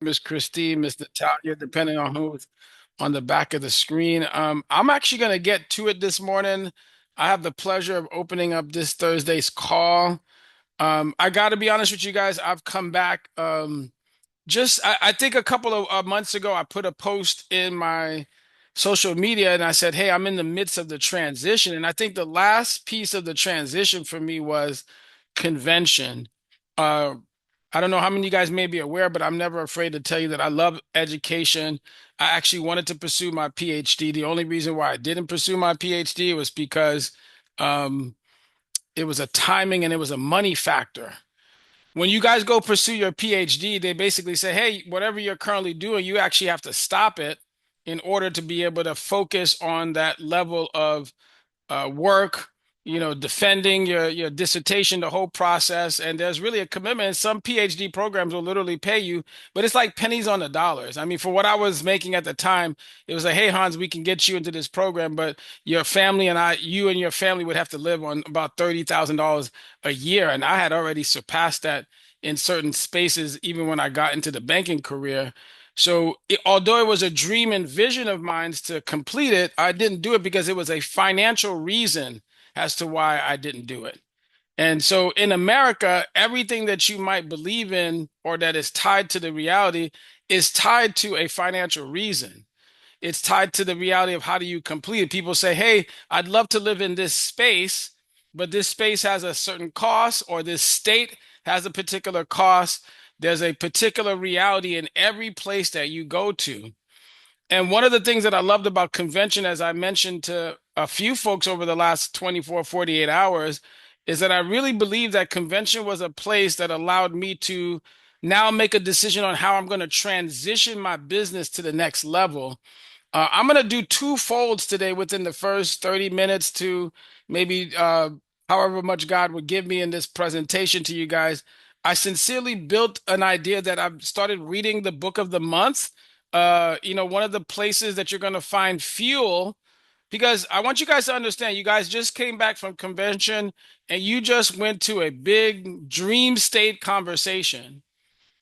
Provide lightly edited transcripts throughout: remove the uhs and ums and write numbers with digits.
Miss Christine, Miss Natalia, depending on who's on the back of the screen. I'm actually going to get to it this morning. I have the pleasure of opening up this Thursday's call. I got to be honest with you guys. I've come back. I think a couple of months ago, I put a post in my social media and I said, "Hey, I'm in the midst of the transition." And I think the last piece of the transition for me was convention. Uh, I don't know how many of you guys may be aware, but I'm never afraid to tell you that I love education. I actually wanted to pursue my PhD. The only reason why I didn't pursue my PhD was because um, it was a timing and it was a money factor. When you guys go pursue your PhD, they basically say, hey, whatever you're currently doing, you actually have to stop it in order to be able to focus on that level of work, defending your dissertation, the whole process. And there's really a commitment. Some PhD programs will literally pay you, but it's like pennies on the dollars. I mean, for what I was making at the time, it was like, hey, Hans, we can get you into this program, but your family and you and your family would have to live on about $30,000 a year. And I had already surpassed that in certain spaces, even when I got into the banking career. So, although it was a dream and vision of mine to complete it, I didn't do it because it was a financial reason as to why I didn't do it. And so, in America, everything that you might believe in or that is tied to the reality is tied to a financial reason. It's tied to the reality of how do you complete it. People say, hey, I'd love to live in this space, but this space has a certain cost, or this state has a particular cost. There's a particular reality in every place that you go to. And one of the things that I loved about convention, as I mentioned to a few folks over the last 24, 48 hours, is that I really believe that convention was a place that allowed me to now make a decision on how I'm going to transition my business to the next level. I'm going to do two folds today within the first 30 minutes to maybe however much God would give me in this presentation to you guys. I sincerely built an idea that I've started reading the book of the month. One of the places that you're going to find fuel, because I want you guys to understand, you guys just came back from convention and you just went to a big dream state conversation.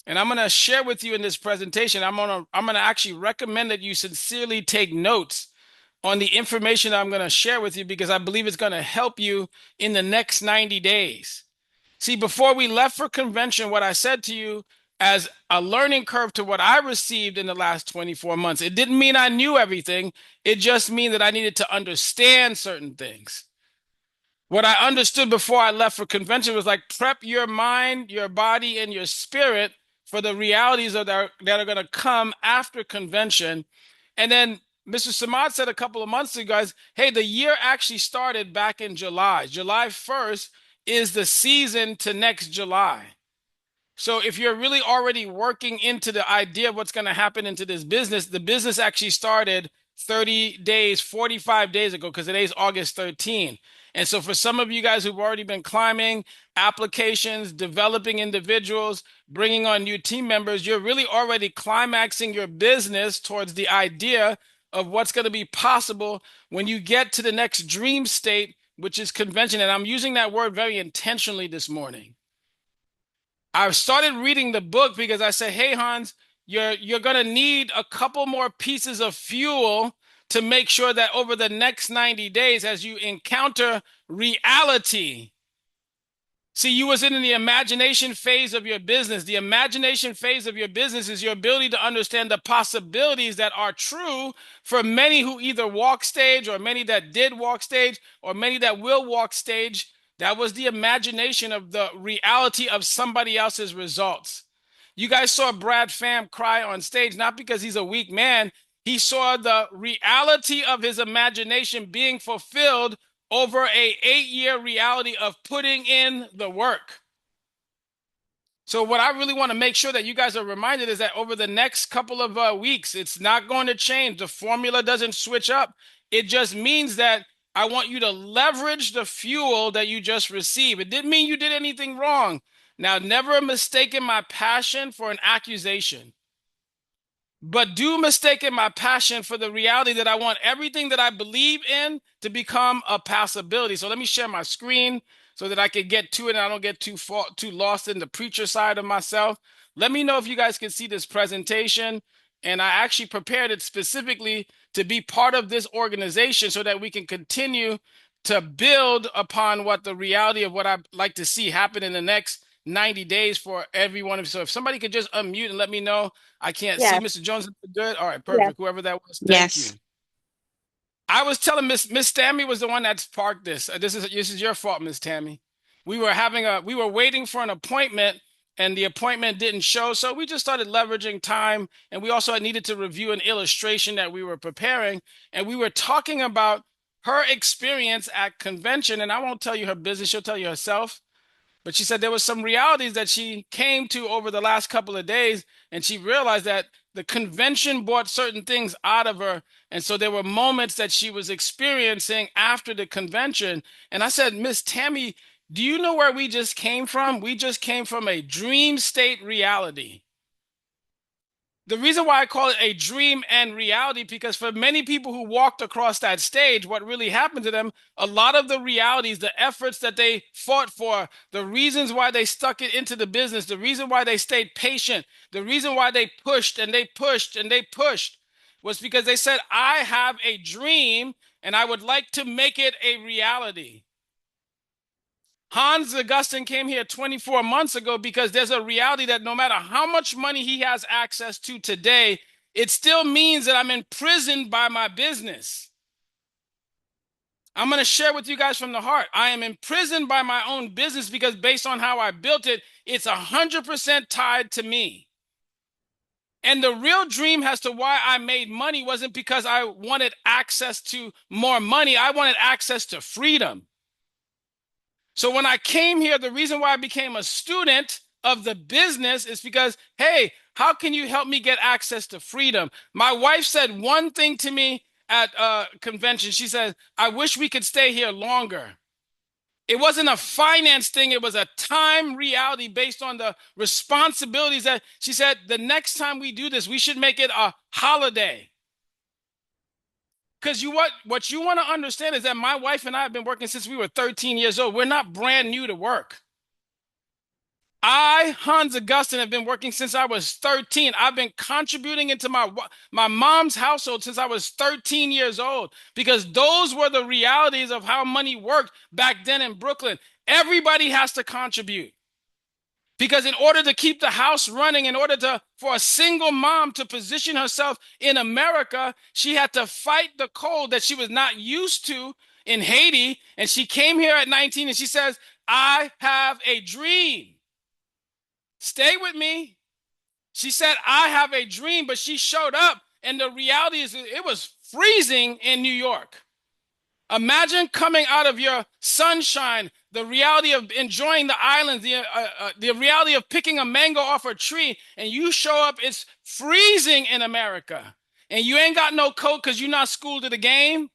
And I'm going to share with you in this presentation. I'm going to actually recommend that you sincerely take notes on the information I'm going to share with you because I believe it's going to help you in the next 90 days. See, before we left for convention, what I said to you as a learning curve to what I received in the last 24 months, it didn't mean I knew everything. It just mean that I needed to understand certain things. What I understood before I left for convention was like prep your mind, your body, and your spirit for the realities that are going to come after convention. And then Mr. Samad said a couple of months ago, guys, hey, the year actually started back in July. July 1st is the season to next July. So if you're really already working into the idea of what's going to happen into this business, the business actually started 30 days, 45 days ago, because today's August 13. And so for some of you guys who've already been climbing applications, developing individuals, bringing on new team members, you're really already climaxing your business towards the idea of what's going to be possible when you get to the next dream state, which is convention. And I'm using that word very intentionally this morning. I've started reading the book because I said, hey, Hans, you're going to need a couple more pieces of fuel to make sure that over the next 90 days, as you encounter reality. See, you was in the imagination phase of your business. The imagination phase of your business is your ability to understand the possibilities that are true for many who either walk stage, or many that did walk stage, or many that will walk stage. That was the imagination of the reality of somebody else's results. You guys saw Brad Pham cry on stage, not because he's a weak man. He saw the reality of his imagination being fulfilled over a 8-year reality of putting in the work. So what I really want to make sure that you guys are reminded is that over the next couple of weeks, it's not going to change. The formula doesn't switch up. It just means that I want you to leverage the fuel that you just received. It didn't mean you did anything wrong. Now, never mistaken my passion for an accusation, but do mistaken my passion for the reality that I want everything that I believe in to become a possibility. So let me share my screen so that I can get to it and I don't get too lost in the preacher side of myself. Let me know if you guys can see this presentation. And I actually prepared it specifically to be part of this organization so that we can continue to build upon what the reality of what I'd like to see happen in the next 90 days for everyone. So if somebody could just unmute and let me know. I can't see. Yes, Mr. Jones, good? All right, yes, perfect. Whoever that was, thank yes. you. I was telling Miss Tammy was the one that sparked this. This is your fault, Miss Tammy. We were waiting for an appointment and the appointment didn't show, so we just started leveraging time, and we also needed to review an illustration that we were preparing, and we were talking about her experience at convention, and I won't tell you her business, she'll tell you herself. But she said there was some realities that she came to over the last couple of days, and she realized that the convention brought certain things out of her. And so there were moments that she was experiencing after the convention. And I said, Miss Tammy, do you know where we just came from? We just came from a dream state reality. The reason why I call it a dream and reality, because for many people who walked across that stage, what really happened to them, a lot of the realities, the efforts that they fought for, the reasons why they stuck it into the business, the reason why they stayed patient, the reason why they pushed and they pushed and they pushed was because they said, I have a dream and I would like to make it a reality. Hans Augustine came here 24 months ago because there's a reality that no matter how much money he has access to today, it still means that I'm imprisoned by my business. I'm going to share with you guys from the heart. I am imprisoned by my own business because based on how I built it, it's 100% tied to me. And the real dream as to why I made money wasn't because I wanted access to more money. I wanted access to freedom. So when I came here, the reason why I became a student of the business is because, hey, how can you help me get access to freedom? My wife said one thing to me at a convention. She said, I wish we could stay here longer. It wasn't a finance thing. It was a time reality based on the responsibilities that she said, the next time we do this, we should make it a holiday. Because what you want to understand is that my wife and I have been working since we were 13 years old. We're not brand new to work. Hans Augustine, have been working since I was 13. I've been contributing into my mom's household since I was 13 years old because those were the realities of how money worked back then in Brooklyn. Everybody has to contribute. Because in order to keep the house running, in order for a single mom to position herself in America, she had to fight the cold that she was not used to in Haiti. And she came here at 19 and she says, I have a dream. Stay with me. She said, I have a dream, but she showed up. And the reality is it was freezing in New York. Imagine coming out of your sunshine, the reality of enjoying the islands, the reality of picking a mango off a tree, and you show up, it's freezing in America. And you ain't got no coat because you're not schooled to the game.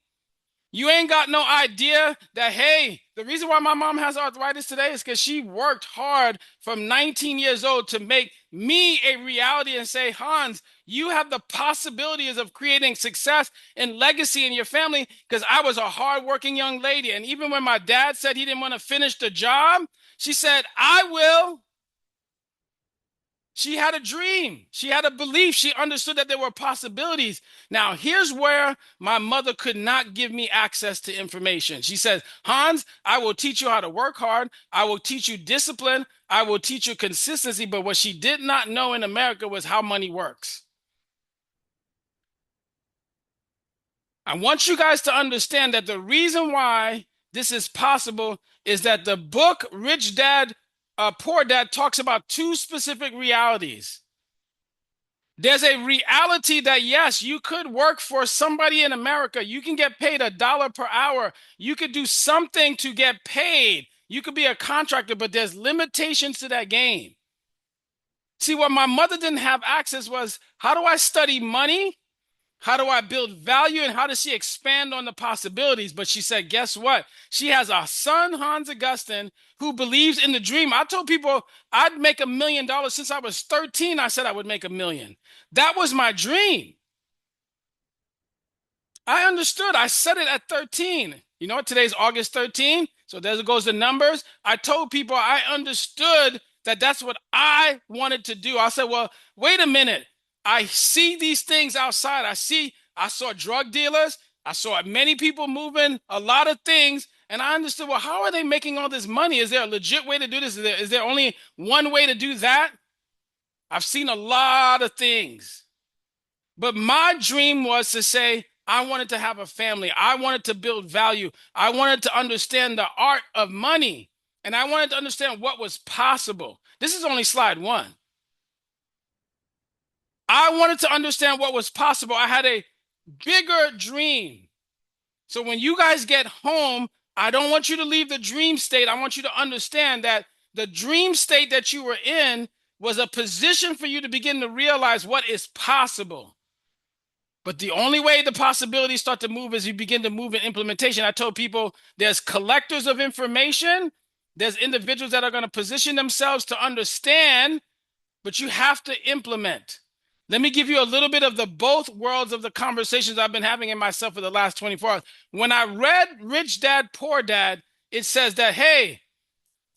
You ain't got no idea that, hey, the reason why my mom has arthritis today is because she worked hard from 19 years old to make me a reality and say, Hans, you have the possibilities of creating success and legacy in your family because I was a hardworking young lady. And even when my dad said he didn't want to finish the job, she said, I will. She had a dream. She had a belief. She understood that there were possibilities. Now, here's where my mother could not give me access to information. She says, Hans, I will teach you how to work hard. I will teach you discipline. I will teach you consistency. But what she did not know in America was how money works. I want you guys to understand that the reason why this is possible is that the book Rich Dad, Poor Dad talks about two specific realities. There's a reality that, yes, you could work for somebody in America. You can get paid $1 per hour. You could do something to get paid. You could be a contractor, but there's limitations to that game. See, what my mother didn't have access was, how do I study money? How do I build value, and how does she expand on the possibilities? But she said, guess what? She has a son, Hans Augustine, who believes in the dream. I told people I'd make $1 million since I was 13. I said I would make $1 million. That was my dream. I understood. I said it at 13. You know what? Today's August 13. So there goes the numbers. I told people I understood that that's what I wanted to do. I said, well, wait a minute. I see these things outside. I saw drug dealers. I saw many people moving a lot of things. And I understood, well, how are they making all this money? Is there a legit way to do this? Is there only one way to do that? I've seen a lot of things. But my dream was to say, I wanted to have a family. I wanted to build value. I wanted to understand the art of money. And I wanted to understand what was possible. This is only slide one. I wanted to understand what was possible. I had a bigger dream. So when you guys get home, I don't want you to leave the dream state. I want you to understand that the dream state that you were in was a position for you to begin to realize what is possible. But the only way the possibilities start to move is you begin to move in implementation. I told people there's collectors of information, there's individuals that are going to position themselves to understand, but you have to implement. Let me give you a little bit of the both worlds of the conversations I've been having in myself for the last 24 hours. When I read Rich Dad, Poor Dad, it says that, hey,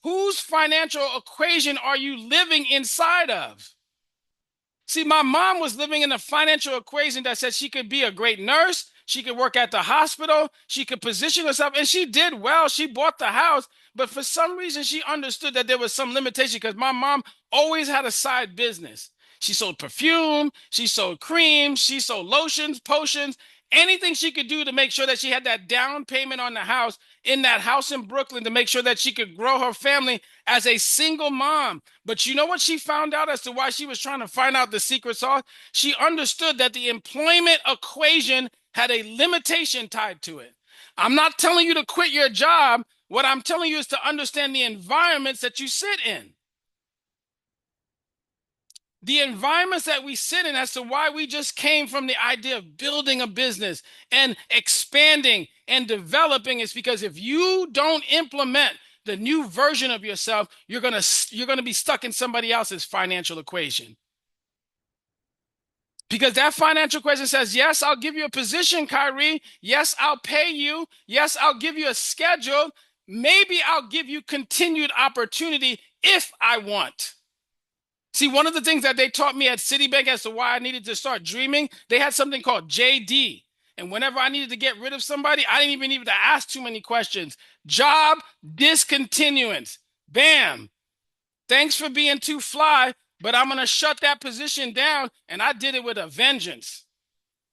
whose financial equation are you living inside of? See, my mom was living in a financial equation that said she could be a great nurse, she could work at the hospital, she could position herself, and she did well. She bought the house, but for some reason, she understood that there was some limitation because my mom always had a side business. She sold perfume, she sold cream, she sold lotions, potions, anything she could do to make sure that she had that down payment on the house in that house in Brooklyn to make sure that she could grow her family as a single mom. But you know what she found out as to why she was trying to find out the secret sauce? She understood that the employment equation had a limitation tied to it. I'm not telling you to quit your job. What I'm telling you is to understand the environments that you sit in. The environments that we sit in as to why we just came from the idea of building a business and expanding and developing is because if you don't implement the new version of yourself, you're going to be stuck in somebody else's financial equation. Because that financial equation says, yes, I'll give you a position, Kyrie. Yes, I'll pay you. Yes, I'll give you a schedule. Maybe I'll give you continued opportunity if I want. See, one of the things that they taught me at Citibank as to why I needed to start dreaming, they had something called JD. And whenever I needed to get rid of somebody, I didn't even need to ask too many questions. Job discontinuance. Bam. Thanks for being too fly, but I'm going to shut that position down. And I did it with a vengeance.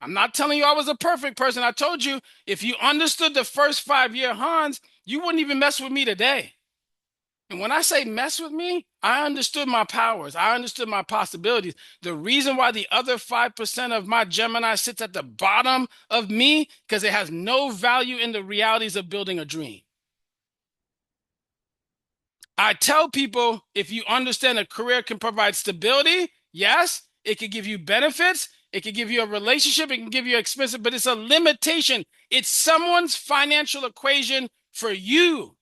I'm not telling you I was a perfect person. I told you, if you understood the first 5-year Hans, you wouldn't even mess with me today. And when I say mess with me, I understood my powers. I understood my possibilities. The reason why the other 5% of my Gemini sits at the bottom of me, because it has no value in the realities of building a dream. I tell people, if you understand a career can provide stability, yes, it could give you benefits, it could give you a relationship, it can give you expensive, but it's a limitation. It's someone's financial equation for you.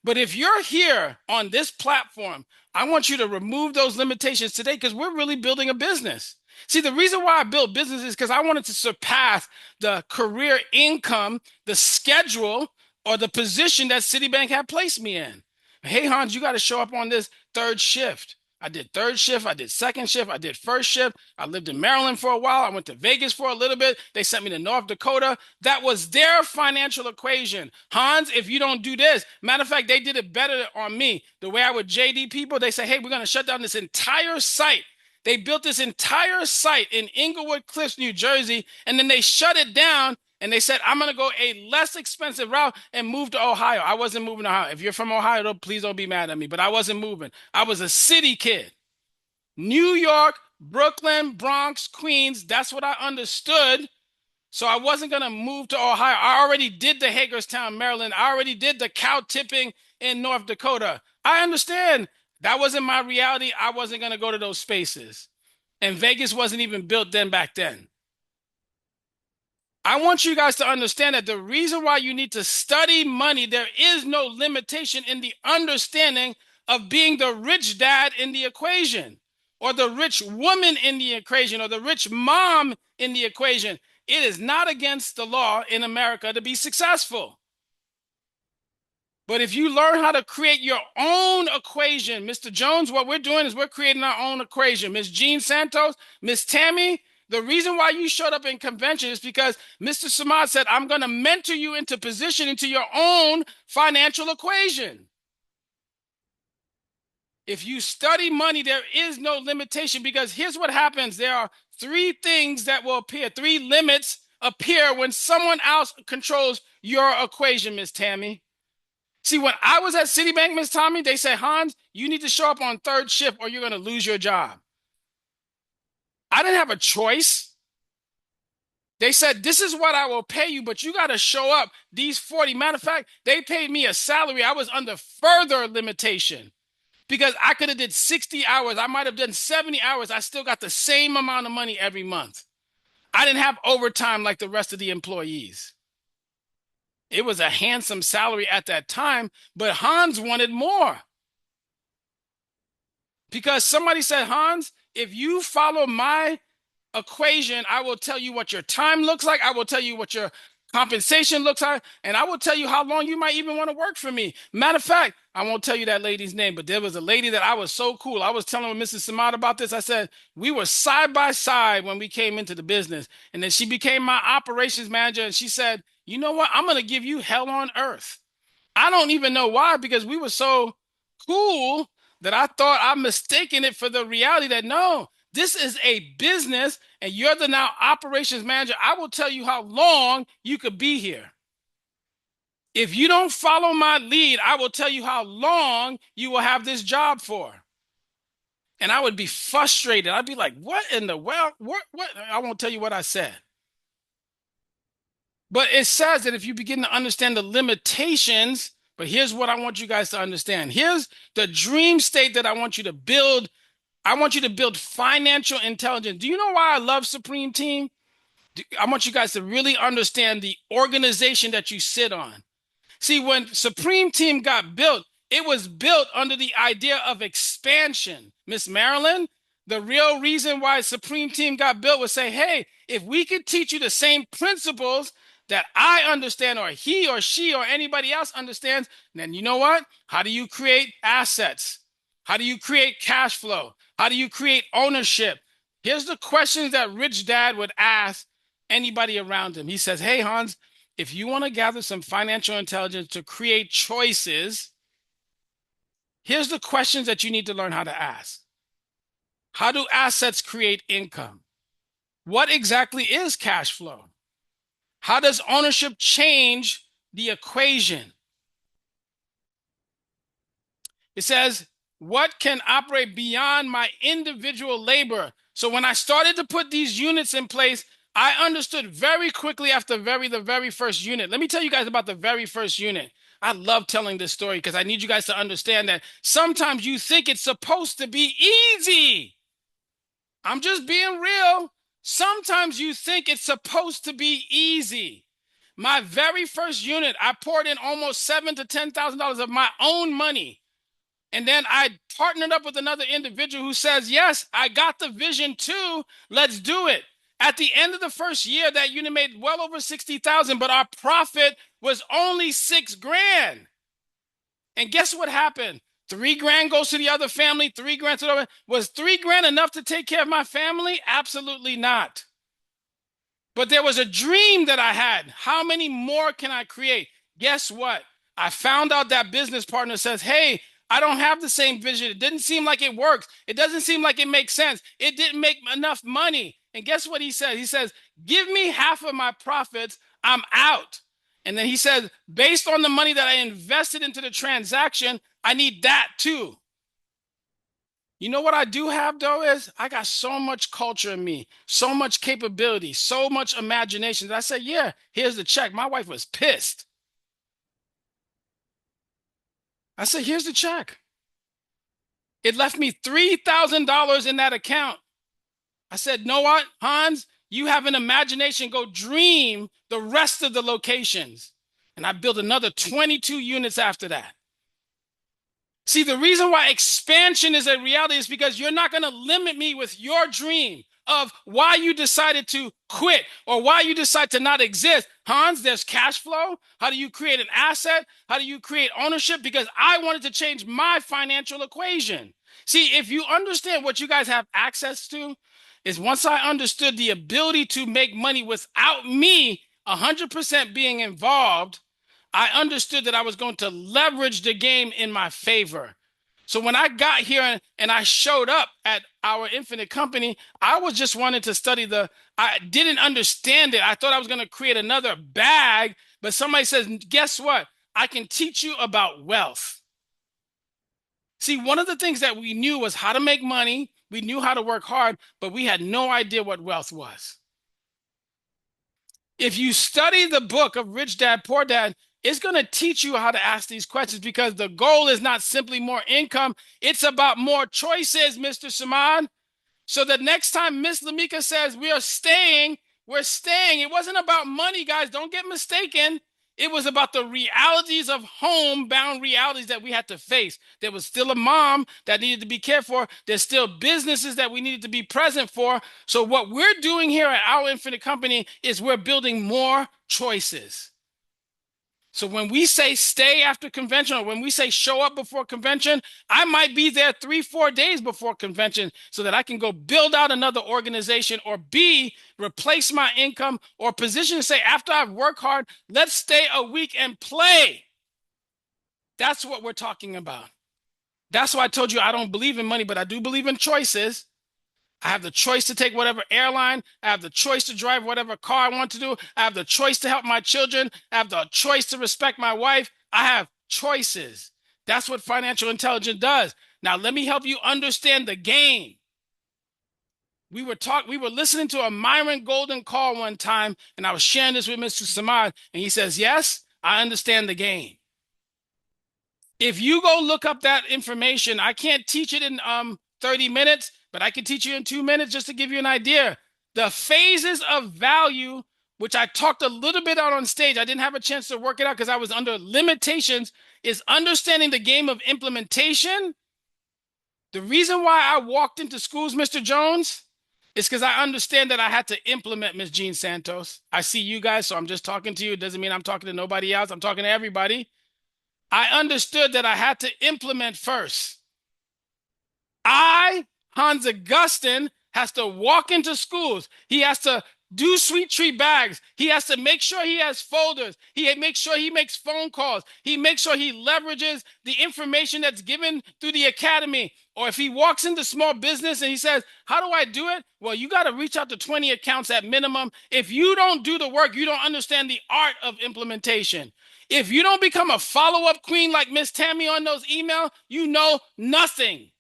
But if you're here on this platform, I want you to remove those limitations today because we're really building a business. See, the reason why I built business is because I wanted to surpass the career income, the schedule, or the position that Citibank had placed me in. Hey, Hans, you got to show up on this third shift. I did third shift. I did second shift. I did first shift. I lived in Maryland for a while. I went to Vegas for a little bit. They sent me to North Dakota. That was their financial equation. Hans, if you don't do this, matter of fact, they did it better on me. The way I would JD people, they say, hey, we're going to shut down this entire site. They built this entire site in Englewood Cliffs, New Jersey, and then they shut it down. And they said, I'm going to go a less expensive route and move to Ohio. I wasn't moving to Ohio. If you're from Ohio, please don't be mad at me. But I wasn't moving. I was a city kid. New York, Brooklyn, Bronx, Queens. That's what I understood. So I wasn't going to move to Ohio. I already did the Hagerstown, Maryland. I already did the cow tipping in North Dakota. I understand. That wasn't my reality. I wasn't going to go to those spaces. And Vegas wasn't even built then back then. I want you guys to understand that the reason why you need to study money, there is no limitation in the understanding of being the rich dad in the equation, or the rich woman in the equation, or the rich mom in the equation. It is not against the law in America to be successful. But if you learn how to create your own equation, Mr. Jones, what we're doing is we're creating our own equation. Miss Jean Santos, Miss Tammy, the reason why you showed up in convention is because Mr. Samad said, I'm going to mentor you into position into your own financial equation. If you study money, there is no limitation because here's what happens. There are three things that will appear, three limits appear when someone else controls your equation, Miss Tammy. See, when I was at Citibank, Miss Tommy, they said, Hans, you need to show up on third shift or you're going to lose your job. I didn't have a choice. They said, this is what I will pay you, but you got to show up these 40. Matter of fact, they paid me a salary. I was under further limitation because I could have did 60 hours. I might have done 70 hours. I still got the same amount of money every month. I didn't have overtime like the rest of the employees. It was a handsome salary at that time, but Hans wanted more. Because somebody said, Hans, if you follow my equation, I will tell you what your time looks like. I will tell you what your compensation looks like. And I will tell you how long you might even want to work for me. Matter of fact, I won't tell you that lady's name, but there was a lady that I was so cool. I was telling Mrs. Samad about this. I said, we were side by side when we came into the business. And then she became my operations manager. And she said, you know what? I'm going to give you hell on earth. I don't even know why, because we were so cool that I thought I'm mistaking it for the reality that no, this is a business and you're the now operations manager. I will tell you how long you could be here. If you don't follow my lead, I will tell you how long you will have this job for. And I would be frustrated. I'd be like, what in the world? What? I won't tell you what I said. But it says that if you begin to understand the limitations, but here's what I want you guys to understand. Here's the dream state that I want you to build. I want you to build financial intelligence. Do you know why I love Supreme Team? I want you guys to really understand the organization that you sit on. See, when Supreme Team got built, it was built under the idea of expansion. Miss Marilyn, the real reason why Supreme Team got built was say, hey, if we could teach you the same principles that I understand, or he or she or anybody else understands, then you know what? How do you create assets? How do you create cash flow? How do you create ownership? Here's the questions that Rich Dad would ask anybody around him. He says, hey, Hans, if you want to gather some financial intelligence to create choices, here's the questions that you need to learn how to ask. How do assets create income? What exactly is cash flow? How does ownership change the equation? It says, what can operate beyond my individual labor? So when I started to put these units in place, I understood very quickly after the very first unit. Let me tell you guys about the very first unit. I love telling this story because I need you guys to understand that sometimes you think it's supposed to be easy. I'm just being real. Sometimes you think it's supposed to be easy. My very first unit, I poured in almost $7,000 to $10,000 of my own money. And then I partnered up with another individual who says, yes, I got the vision too. Let's do it. At the end of the first year, that unit made well over 60,000, but our profit was only $6,000. And guess what happened? $3,000 goes to the other family, $3,000 to the other. Was $3,000 enough to take care of my family? Absolutely not. But there was a dream that I had. How many more can I create? Guess what? I found out that business partner says, hey, I don't have the same vision. It didn't seem like it works. It doesn't seem like it makes sense. It didn't make enough money. And guess what he says? He says, give me half of my profits. I'm out. And then he says, based on the money that I invested into the transaction, I need that too. You know what I do have though is I got so much culture in me, so much capability, so much imagination that I said, yeah, here's the check. My wife was pissed. I said, here's the check. It left me $3,000 in that account. I said, know what, Hans, you have an imagination. Go dream the rest of the locations. And I built another 22 units after that. See, the reason why expansion is a reality is because you're not going to limit me with your dream. of why you decided to quit or why you decide to not exist. Hans, there's cash flow. How do you create an asset? How do you create ownership? Because I wanted to change my financial equation. See, if you understand what you guys have access to, is once I understood the ability to make money without me 100% being involved, I understood that I was going to leverage the game in my favor. So when I got here and I showed up at our infinite company, I was just wanting to study I didn't understand it. I thought I was going to create another bag, but somebody says, guess what? I can teach you about wealth. See, one of the things that we knew was how to make money. We knew how to work hard, but we had no idea what wealth was. If you study the book of Rich Dad, Poor Dad, it's going to teach you how to ask these questions because the goal is not simply more income. It's about more choices, Mr. Samad. So the next time Miss Lamika says we are staying, we're staying. It wasn't about money, guys. Don't get mistaken. It was about the realities of homebound realities that we had to face. There was still a mom that needed to be cared for. There's still businesses that we needed to be present for. So what we're doing here at our infinite company is we're building more choices. So when we say stay after convention, or when we say show up before convention, I might be there 3-4 days before convention so that I can go build out another organization, or B, replace my income, or position to say, after I've worked hard, let's stay a week and play. That's what we're talking about. That's why I told you I don't believe in money, but I do believe in choices. I have the choice to take whatever airline. I have the choice to drive whatever car I want to do. I have the choice to help my children. I have the choice to respect my wife. I have choices. That's what financial intelligence does. Now, let me help you understand the game. We were listening to a Myron Golden call one time, and I was sharing this with Mr. Samad, and he says, yes, I understand the game. If you go look up that information, I can't teach it in 30 minutes, but I can teach you in 2 minutes just to give you an idea. The phases of value, which I talked a little bit out on stage, I didn't have a chance to work it out because I was under limitations, is understanding the game of implementation. The reason why I walked into schools, Mr. Jones, is because I understand that I had to implement, Ms. Jean Santos. I see you guys, so I'm just talking to you. It doesn't mean I'm talking to nobody else. I'm talking to everybody. I understood that I had to implement first. Hans Augustine, has to walk into schools. He has to do sweet treat bags. He has to make sure he has folders. He makes sure he makes phone calls. He makes sure he leverages the information that's given through the academy. Or if he walks into small business and he says, how do I do it? Well, you got to reach out to 20 accounts at minimum. If you don't do the work, you don't understand the art of implementation. If you don't become a follow-up queen like Miss Tammy on those emails, you know nothing.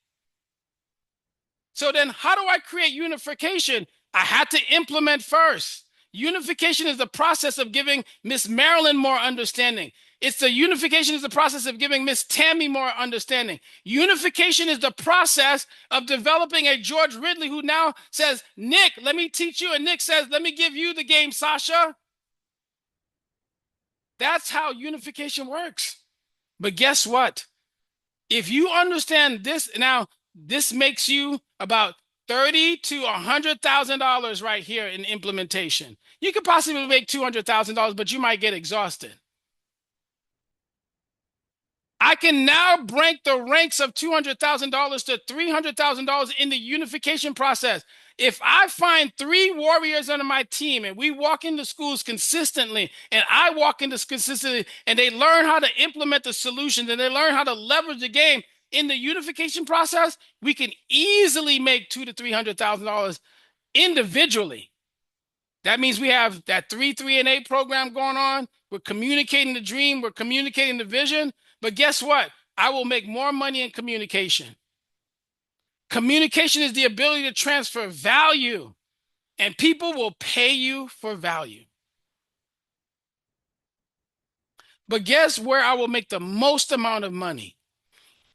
So then how do I create unification? I had to implement first. Unification is the process of giving Miss Marilyn more understanding. Unification is the process of giving Miss Tammy more understanding. Unification is the process of developing a George Ridley who now says, Nick, let me teach you. And Nick says, let me give you the game, Sasha. That's how unification works. But guess what? If you understand this, now this makes you about $30,000 to $100,000 right here in implementation. You could possibly make $200,000, but you might get exhausted. I can now break the ranks of $200,000 to $300,000 in the unification process. If I find 3 warriors under my team and we walk into schools consistently and I walk into consistently and they learn how to implement the solutions and they learn how to leverage the game in the unification process, we can easily make $200,000 to $300,000 individually. That means we have that 3-3-8 program going on. We're communicating the dream. We're communicating the vision. But guess what? I will make more money in communication. Communication is the ability to transfer value, and people will pay you for value. But guess where I will make the most amount of money?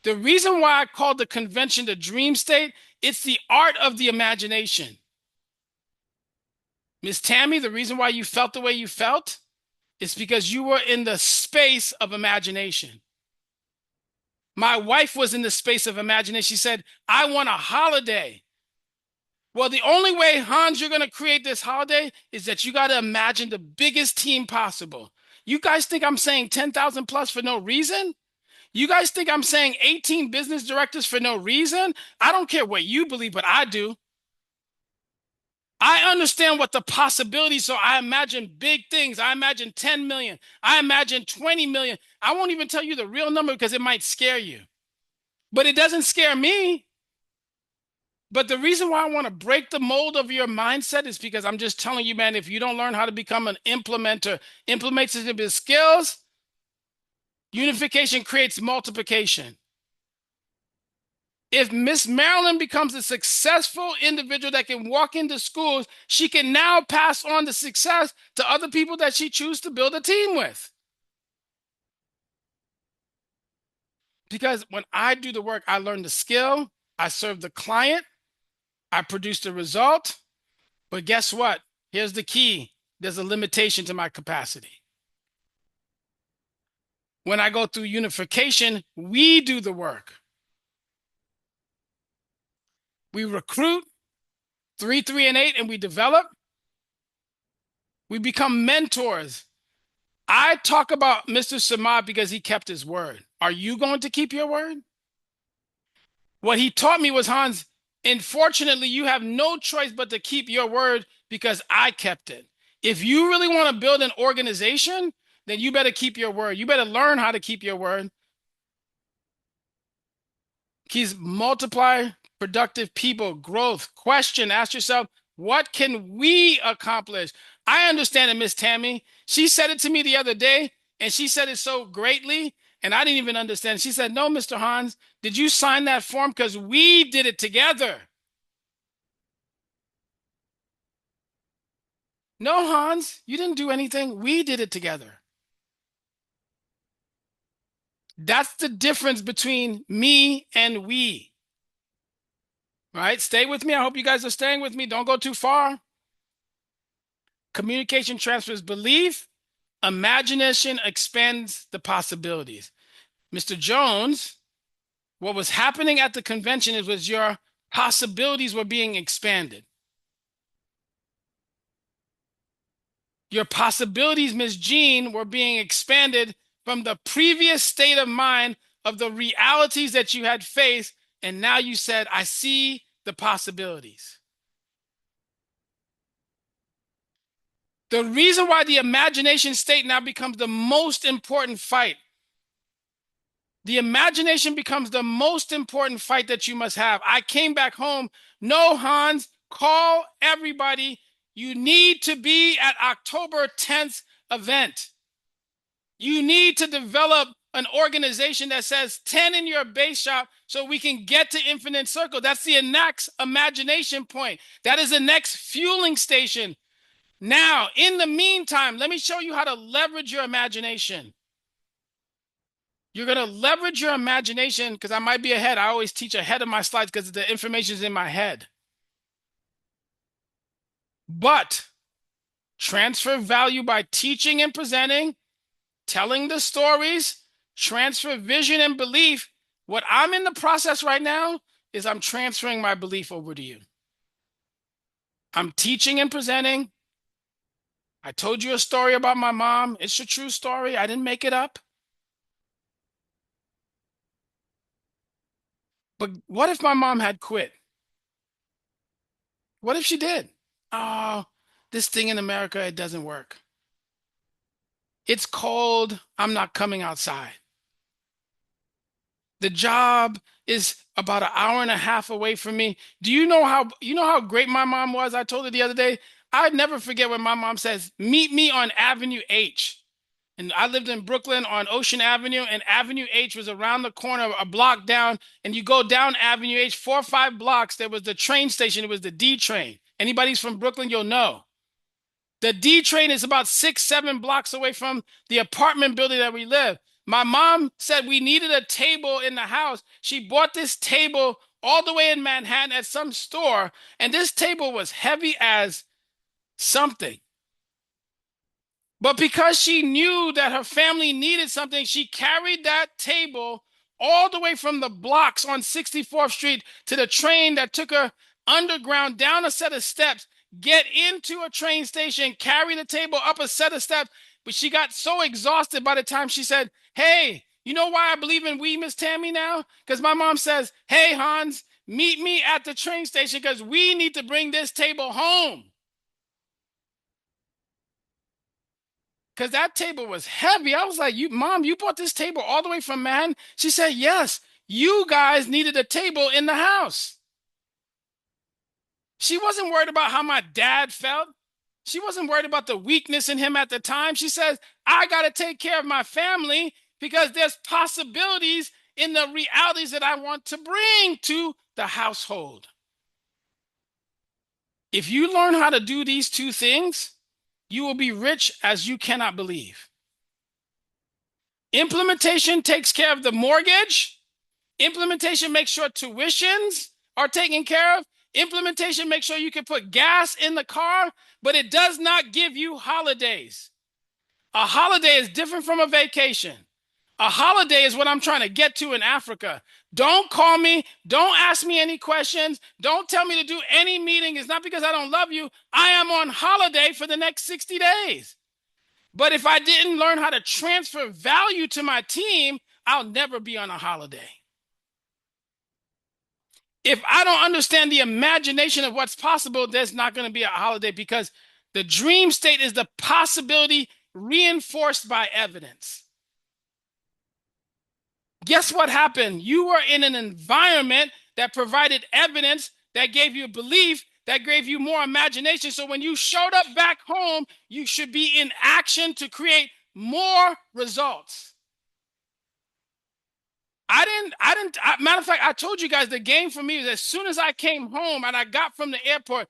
The reason why I called the convention the dream state, it's the art of the imagination. Miss Tammy, the reason why you felt the way you felt is because you were in the space of imagination. My wife was in the space of imagination. She said, I want a holiday. Well, the only way, Hans, you're going to create this holiday is that you got to imagine the biggest team possible. You guys think I'm saying 10,000 plus for no reason? You guys think I'm saying 18 business directors for no reason? I don't care what you believe, but I do. I understand what the possibilities, so I imagine big things. I imagine 10 million. I imagine 20 million. I won't even tell you the real number because it might scare you. But it doesn't scare me. But the reason why I want to break the mold of your mindset is because I'm just telling you, man, if you don't learn how to become an implementer, implement it into skills, unification creates multiplication. If Miss Marilyn becomes a successful individual that can walk into schools, she can now pass on the success to other people that she chooses to build a team with. Because when I do the work, I learn the skill, I serve the client, I produce the result. But guess what? Here's the key. There's a limitation to my capacity. When I go through unification, we do the work. We recruit 3, 3, and 8, and we develop. We become mentors. I talk about Mr. Samad because he kept his word. Are you going to keep your word? What he taught me was, Hans, unfortunately, you have no choice but to keep your word because I kept it. If you really want to build an organization, then you better keep your word. You better learn how to keep your word. Keys multiply productive people, growth. Question, ask yourself, what can we accomplish? I understand it, Miss Tammy. She said it to me the other day, and she said it so greatly, and I didn't even understand. She said, no, Mr. Hans, did you sign that form? Because we did it together. No, Hans, you didn't do anything. We did it together. That's the difference between me and we. Right? Stay with me. I hope you guys are staying with me. Don't go too far. Communication transfers belief. Imagination expands the possibilities. Mr. Jones, what was happening at the convention was your possibilities were being expanded. Your possibilities, Ms. Jean, were being expanded from the previous state of mind of the realities that you had faced. And now you said, I see the possibilities. The reason why the imagination state now becomes the most important fight. The imagination becomes the most important fight that you must have. I came back home. No, Hans, call everybody. You need to be at October 10th event. You need to develop an organization that says 10 in your base shop so we can get to infinite circle. That's the next imagination point. That is the next fueling station. Now, in the meantime, let me show you how to leverage your imagination. You're going to leverage your imagination because I might be ahead. I always teach ahead of my slides because the information is in my head. But transfer value by teaching and presenting, telling the stories, transfer vision and belief. What I'm in the process right now is I'm transferring my belief over to you. I'm teaching and presenting. I told you a story about my mom. It's a true story. I didn't make it up. But what if my mom had quit? What if she did? Oh, this thing in America, it doesn't work. It's cold. I'm not coming outside. The job is about an hour and a half away from me. Do you know how great my mom was? I told her the other day, I'd never forget when my mom says, meet me on Avenue H. And I lived in Brooklyn on Ocean Avenue, and Avenue H was around the corner, a block down. And you go down Avenue H, 4 or 5 blocks, there was the train station. It was the D train. Anybody's from Brooklyn, you'll know. The D train is about 6, 7 blocks away from the apartment building that we live. My mom said we needed a table in the house. She bought this table all the way in Manhattan at some store, and this table was heavy as something. But because she knew that her family needed something, she carried that table all the way from the blocks on 64th Street to the train that took her underground, down a set of steps, get into a train station, carry the table up a set of steps. But she got so exhausted by the time she said, hey, you know why I believe in we, Miss Tammy, now? Because my mom says, hey, Hans, meet me at the train station because we need to bring this table home. Because that table was heavy. I was like, Mom, you bought this table all the way from Manhattan? She said, yes, you guys needed a table in the house. She wasn't worried about how my dad felt. She wasn't worried about the weakness in him at the time. She says, I got to take care of my family because there's possibilities in the realities that I want to bring to the household. If you learn how to do these two things, you will be rich as you cannot believe. Implementation takes care of the mortgage. Implementation makes sure tuitions are taken care of. Implementation makes sure you can put gas in the car, but it does not give you holidays. A holiday is different from a vacation. A holiday is what I'm trying to get to in Africa. Don't call me. Don't ask me any questions. Don't tell me to do any meeting. It's not because I don't love you. I am on holiday for the next 60 days. But if I didn't learn how to transfer value to my team, I'll never be on a holiday. If I don't understand the imagination of what's possible, there's not going to be a holiday because the dream state is the possibility reinforced by evidence. Guess what happened? You were in an environment that provided evidence, that gave you belief, that gave you more imagination. So when you showed up back home, you should be in action to create more results. Matter of fact, I told you guys the game for me was as soon as I came home and I got from the airport,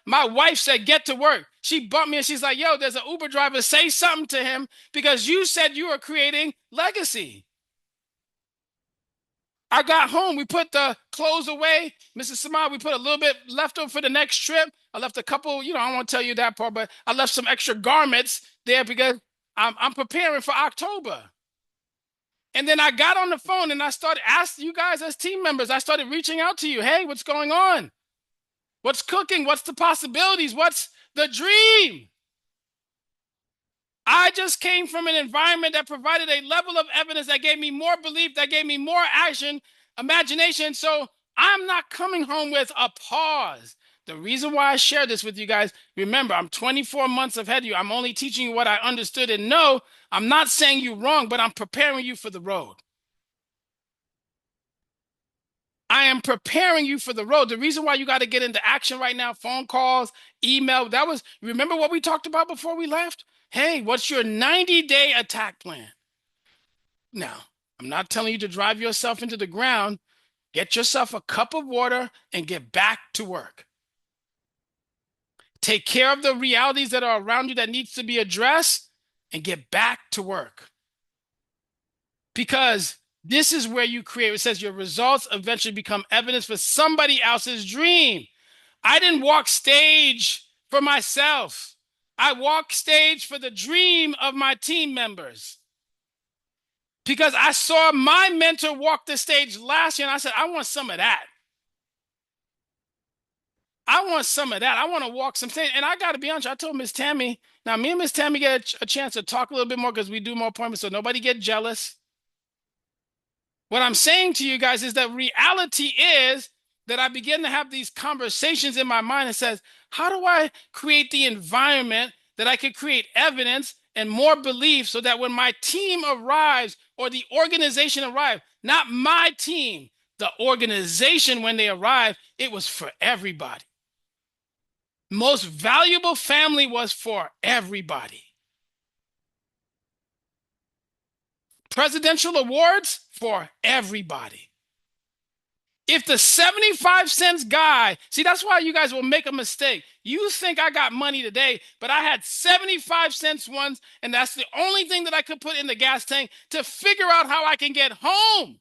my wife said, get to work. She bumped me and she's like, yo, there's an Uber driver. Say something to him because you said you were creating legacy. I got home. We put the clothes away. Mrs. Samad, we put a little bit left over for the next trip. I left a couple, I don't want to tell you that part, but I left some extra garments there because I'm preparing for October. And then I got on the phone and I started asking you guys as team members, I started reaching out to you. Hey, what's going on? What's cooking? What's the possibilities? What's the dream? I just came from an environment that provided a level of evidence that gave me more belief, that gave me more action, imagination. So I'm not coming home with a pause. The reason why I share this with you guys, remember, I'm 24 months ahead of you. I'm only teaching you what I understood and know. I'm not saying you wrong, but I'm preparing you for the road. I am preparing you for the road. The reason why you got to get into action right now, phone calls, email, remember what we talked about before we left? Hey, what's your 90-day attack plan? Now, I'm not telling you to drive yourself into the ground. Get yourself a cup of water and get back to work. Take care of the realities that are around you that needs to be addressed and get back to work. Because this is where you create, it says your results eventually become evidence for somebody else's dream. I didn't walk stage for myself. I walked stage for the dream of my team members. Because I saw my mentor walk the stage last year and I said, I want some of that. I want some of that. I want to walk some stage. And I got to be honest, I told Miss Tammy, now me and Miss Tammy get a chance to talk a little bit more because we do more appointments, so nobody get jealous. What I'm saying to you guys is that reality is that I begin to have these conversations in my mind and says, how do I create the environment that I could create evidence and more belief so that when my team arrives or the organization arrives, not my team, the organization when they arrive, it was for everybody. Most valuable family was for everybody. Presidential awards for everybody. If the 75 cents guy, see, that's why you guys will make a mistake. You think I got money today, but I had 75 cents once, and that's the only thing that I could put in the gas tank to figure out how I can get home.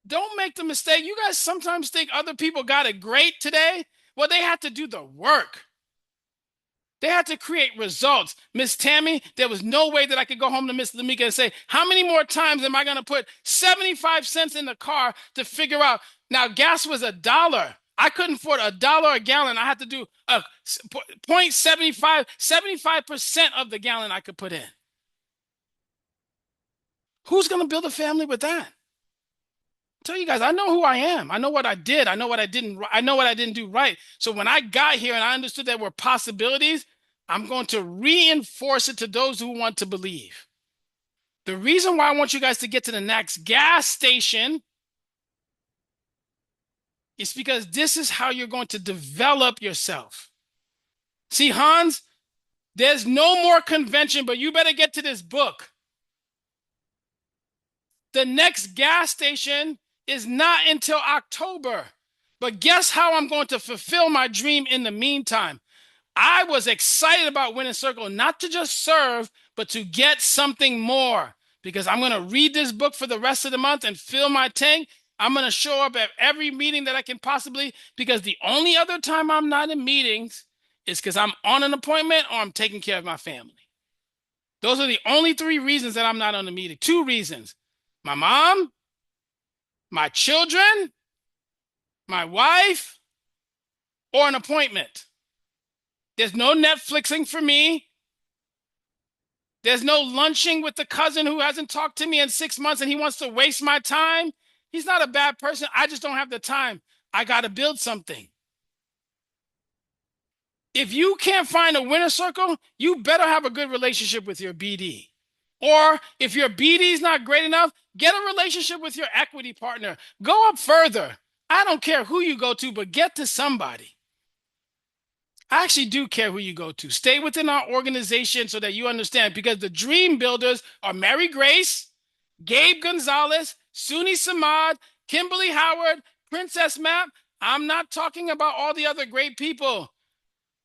Don't make the mistake. You guys sometimes think other people got it great today. Well, they had to do the work. They had to create results. Miss Tammy, there was no way that I could go home to Miss Lamika and say, how many more times am I going to put 75 cents in the car to figure out Now, gas was $1. I couldn't afford $1 a gallon. I had to do a 0.75, 75% of the gallon I could put in. Who's going to build a family with that? Tell you guys, I know who I am. I know what I did. I know what I didn't. I know what I didn't do right. So when I got here and I understood there were possibilities, I'm going to reinforce it to those who want to believe. The reason why I want you guys to get to the next gas station is because this is how you're going to develop yourself. See, Hans, there's no more convention, but you better get to this book. The next gas station is not until October. But guess how I'm going to fulfill my dream in the meantime? I was excited about Winning Circle, not to just serve, but to get something more. Because I'm going to read this book for the rest of the month and fill my tank. I'm going to show up at every meeting that I can possibly, because the only other time I'm not in meetings is because I'm on an appointment or I'm taking care of my family. Those are the only 3 reasons that I'm not on the meeting. 2 reasons. My mom, my children, my wife, or an appointment. There's no Netflixing for me. There's no lunching with the cousin who hasn't talked to me in 6 months and he wants to waste my time. He's not a bad person. I just don't have the time. I got to build something. If you can't find a winner circle, you better have a good relationship with your BD. Or if your BD is not great enough, get a relationship with your equity partner. Go up further. I don't care who you go to, but get to somebody. I actually do care who you go to. Stay within our organization so that you understand, because the dream builders are Mary Grace, Gabe Gonzalez, Suni Samad, Kimberly Howard, Princess Map. I'm not talking about all the other great people.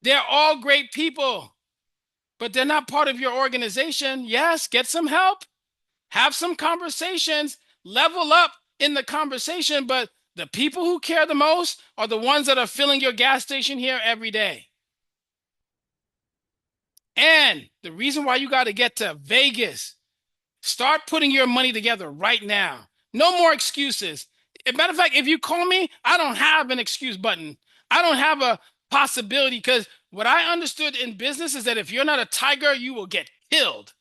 They're all great people, but they're not part of your organization. Yes, get some help, have some conversations, level up in the conversation, but the people who care the most are the ones that are filling your gas station here every day. And the reason why you got to get to Vegas, start putting your money together right now. No more excuses. As a matter of fact, if you call me, I don't have an excuse button. I don't have a possibility, because what I understood in business is that if you're not a tiger, you will get killed.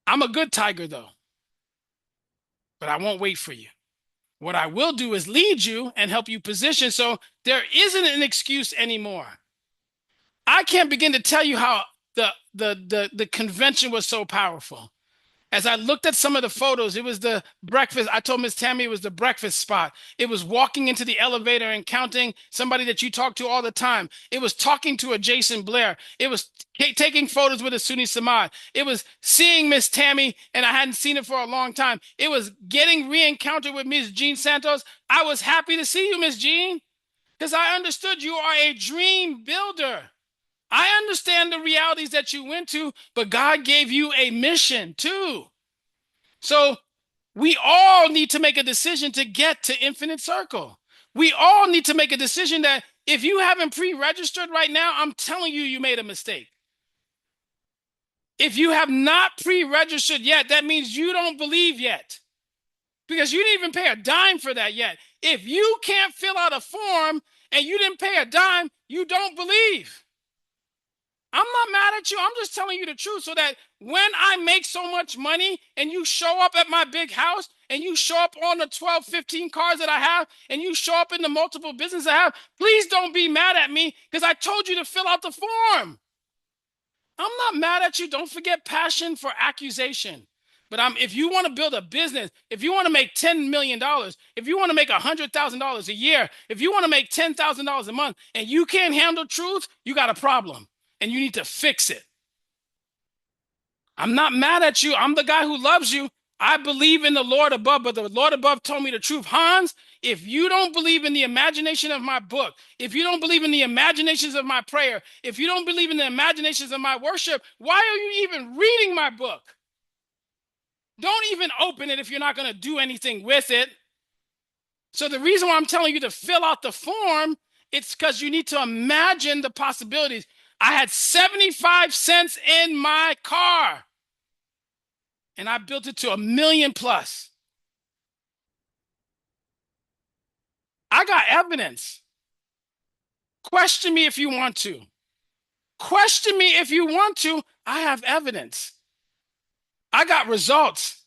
I'm a good tiger, though, but I won't wait for you. What I will do is lead you and help you position so there isn't an excuse anymore. I can't begin to tell you how the convention was so powerful. As I looked at some of the photos, it was the breakfast. I told Miss Tammy it was the breakfast spot. It was walking into the elevator and counting somebody that you talk to all the time. It was talking to a Jason Blair. It was taking photos with a Suni Samad. It was seeing Miss Tammy, and I hadn't seen her for a long time. It was getting re-encountered with Miss Jean Santos. I was happy to see you, Miss Jean, because I understood you are a dream builder. I understand the realities that you went to, but God gave you a mission too. So we all need to make a decision to get to Infinite Circle. We all need to make a decision that if you haven't pre-registered right now, I'm telling you, you made a mistake. If you have not pre-registered yet, that means you don't believe yet, because you didn't even pay a dime for that yet. If you can't fill out a form and you didn't pay a dime, you don't believe. I'm not mad at you. I'm just telling you the truth so that when I make so much money and you show up at my big house and you show up on the 12, 15 cars that I have and you show up in the multiple businesses I have, please don't be mad at me because I told you to fill out the form. I'm not mad at you. Don't forget passion for accusation. But if you want to build a business, if you want to make $10 million, if you want to make $100,000 a year, if you want to make $10,000 a month and you can't handle truth, you got a problem. And you need to fix it. I'm not mad at you. I'm the guy who loves you. I believe in the Lord above, but the Lord above told me the truth. Hans, if you don't believe in the imagination of my book, if you don't believe in the imaginations of my prayer, if you don't believe in the imaginations of my worship, why are you even reading my book? Don't even open it if you're not going to do anything with it. So the reason why I'm telling you to fill out the form, it's because you need to imagine the possibilities. I had 75 cents in my car and I built it to $1 million plus. I got evidence. Question me if you want to. Question me if you want to. I have evidence. I got results.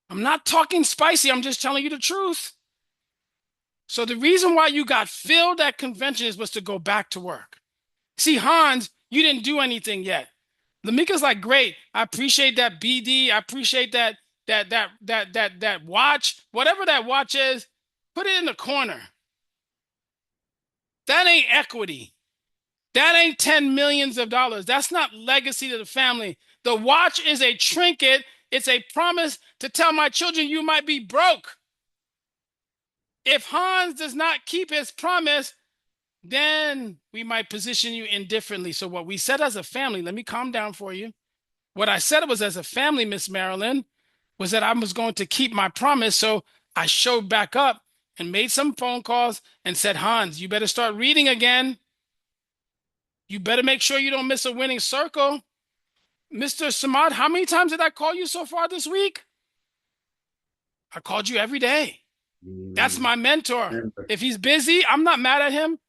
I'm not talking spicy. I'm just telling you the truth. So the reason why you got filled at conventions was to go back to work. See, Hans, you didn't do anything yet. Lamika's like, great. I appreciate that BD. I appreciate that watch. Whatever that watch is, put it in the corner. That ain't equity. That ain't 10 millions of dollars. That's not legacy to the family. The watch is a trinket. It's a promise to tell my children you might be broke. If Hans does not keep his promise, then we might position you indifferently. So what we said as a family, let me calm down for you. What I said was as a family, Miss Marilyn, was that I was going to keep my promise. So I showed back up and made some phone calls and said, Hans, you better start reading again. You better make sure you don't miss a winning circle. Mr. Samad, how many times did I call you so far this week? I called you every day. That's my mentor. If he's busy, I'm not mad at him.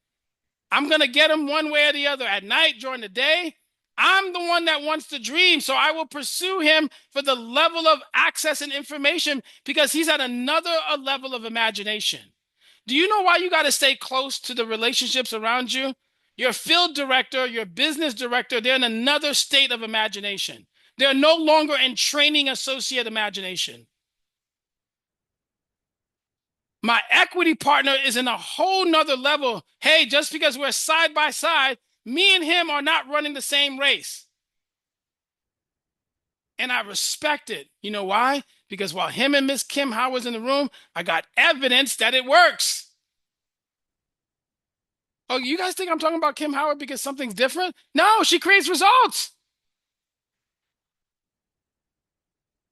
I'm going to get him one way or the other. At night, during the day, I'm the one that wants to dream. So I will pursue him for the level of access and information because he's at another level of imagination. Do you know why you got to stay close to the relationships around you? Your field director, your business director, they're in another state of imagination. They're no longer in training associate imagination. My equity partner is in a whole nother level. Hey, just because we're side by side, me and him are not running the same race. And I respect it. You know why? Because while him and Miss Kim Howard's in the room, I got evidence that it works. Oh, you guys think I'm talking about Kim Howard because something's different? No, she creates results.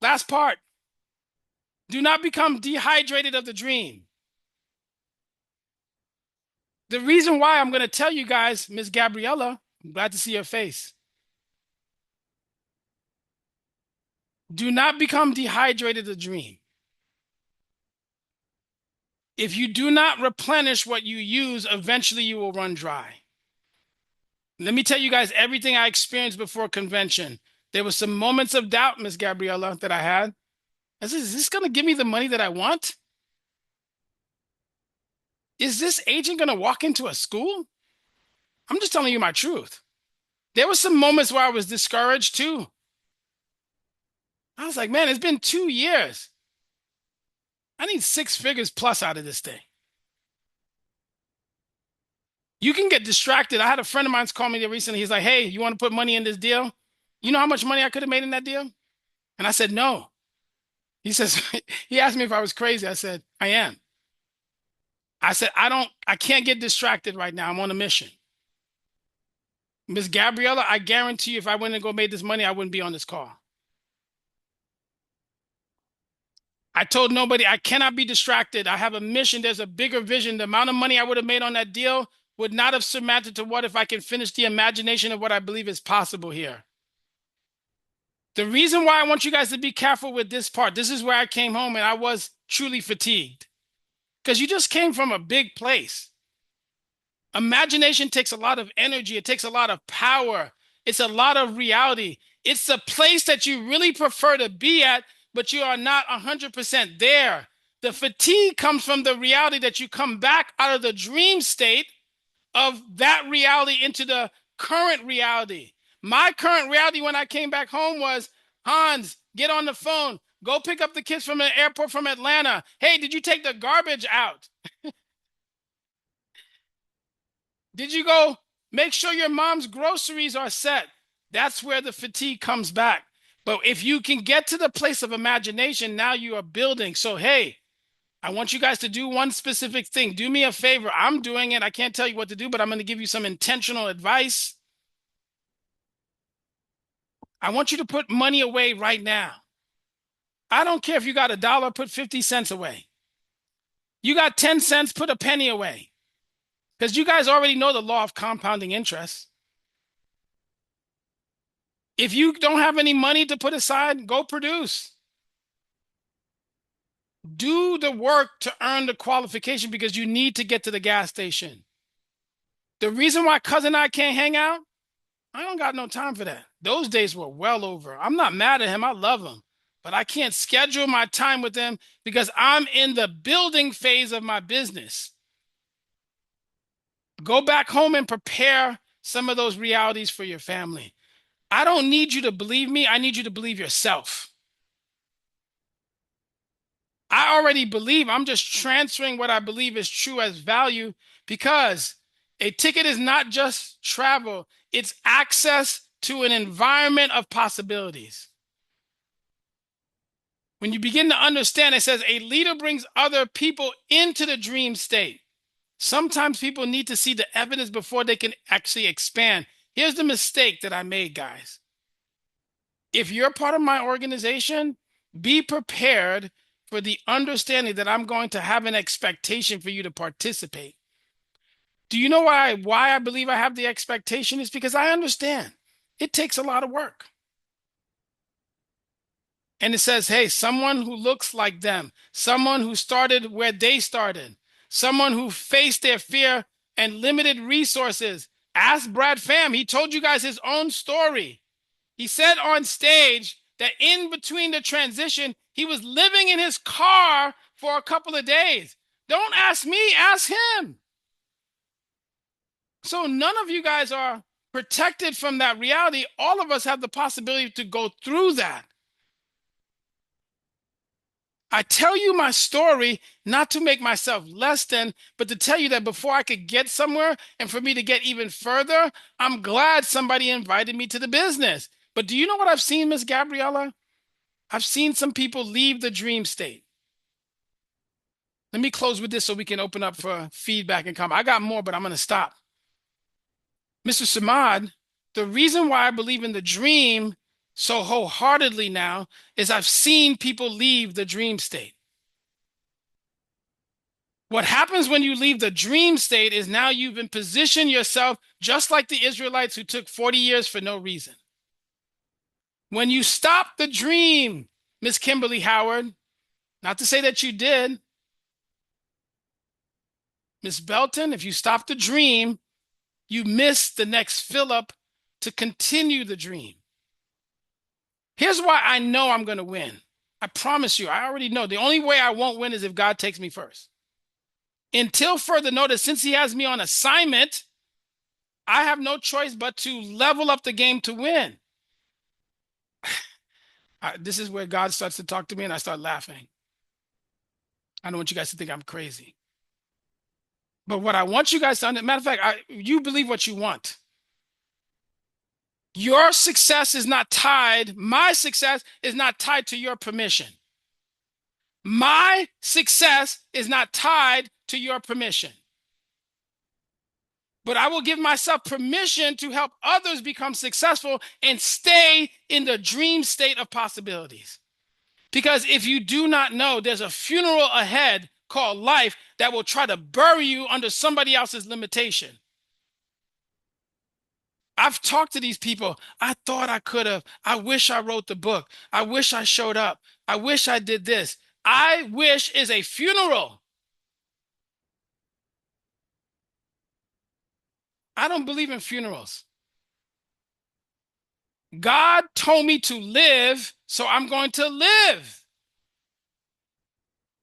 Last part. Do not become dehydrated of the dream. The reason why I'm going to tell you guys, Miss Gabriella, I'm glad to see your face. Do not become dehydrated of the dream. If you do not replenish what you use, eventually you will run dry. Let me tell you guys everything I experienced before convention. There were some moments of doubt, Miss Gabriella, that I had. I said, is this going to give me the money that I want? Is this agent going to walk into a school? I'm just telling you my truth. There were some moments where I was discouraged too. I was like, man, it's been 2 years. I need 6 figures plus out of this thing. You can get distracted. I had a friend of mine's call me recently. He's like, hey, you want to put money in this deal? You know how much money I could have made in that deal? And I said, no. He says, he asked me if I was crazy. I said, I am. I said, I can't get distracted right now. I'm on a mission. Miss Gabriella, I guarantee you if I went and go made this money, I wouldn't be on this call. I told nobody I cannot be distracted. I have a mission. There's a bigger vision. The amount of money I would have made on that deal would not have surmounted to what if I can finish the imagination of what I believe is possible here. The reason why I want you guys to be careful with this part, this is where I came home and I was truly fatigued because you just came from a big place. Imagination takes a lot of energy. It takes a lot of power. It's a lot of reality. It's a place that you really prefer to be at, but you are not 100% there. The fatigue comes from the reality that you come back out of the dream state of that reality into the current reality. My current reality when I came back home was, Hans, get on the phone. Go pick up the kids from the airport from Atlanta. Hey, did you take the garbage out? Did you go make sure your mom's groceries are set? That's where the fatigue comes back. But if you can get to the place of imagination, now you are building. So, hey, I want you guys to do one specific thing. Do me a favor. I'm doing it. I can't tell you what to do, but I'm going to give you some intentional advice. I want you to put money away right now. I don't care if you got $1, put 50 cents away. You got 10 cents, put a penny away. Because you guys already know the law of compounding interest. If you don't have any money to put aside, go produce. Do the work to earn the qualification because you need to get to the gas station. The reason why cousin and I can't hang out, I don't got no time for that. Those days were well over. I'm not mad at him. I love him. But I can't schedule my time with him because I'm in the building phase of my business. Go back home and prepare some of those realities for your family. I don't need you to believe me. I need you to believe yourself. I already believe. I'm just transferring what I believe is true as value because a ticket is not just travel, it's access to an environment of possibilities. When you begin to understand, it says a leader brings other people into the dream state. Sometimes people need to see the evidence before they can actually expand. Here's the mistake that I made, guys. If you're part of my organization, be prepared for the understanding that I'm going to have an expectation for you to participate. Do you know why I believe I have the expectation? Is because I understand it takes a lot of work. And it says, hey, someone who looks like them, someone who started where they started, someone who faced their fear and limited resources. Ask Brad Pham. He told you guys his own story. He said on stage that in between the transition, he was living in his car for a couple of days. Don't ask me, ask him. So none of you guys are protected from that reality. All of us have the possibility to go through that. I tell you my story not to make myself less than, but to tell you that before I could get somewhere and for me to get even further, I'm glad somebody invited me to the business. But do you know what I've seen, Miss Gabriella? I've seen some people leave the dream state. Let me close with this so we can open up for feedback and comment. I got more, but I'm going to stop. Mr. Samad, the reason why I believe in the dream so wholeheartedly now is I've seen people leave the dream state. What happens when you leave the dream state is now you've been positioned yourself just like the Israelites who took 40 years for no reason. When you stop the dream, Miss Kimberly Howard, not to say that you did, Miss Belton, if you stop the dream, you miss the next Philip to continue the dream. Here's why I know I'm going to win. I promise you, I already know. The only way I won't win is if God takes me first. Until further notice, since he has me on assignment, I have no choice but to level up the game to win. This is where God starts to talk to me and I start laughing. I don't want you guys to think I'm crazy. But what I want you guys to understand, matter of fact, you believe what you want. Your success is not tied, my success is not tied to your permission. My success is not tied to your permission. But I will give myself permission to help others become successful and stay in the dream state of possibilities. Because if you do not know, there's a funeral ahead called life that will try to bury you under somebody else's limitation. I've talked to these people. I thought I could have. I wish I wrote the book. I wish I showed up. I wish I did this. I wish is a funeral. I don't believe in funerals. God told me to live, so I'm going to live.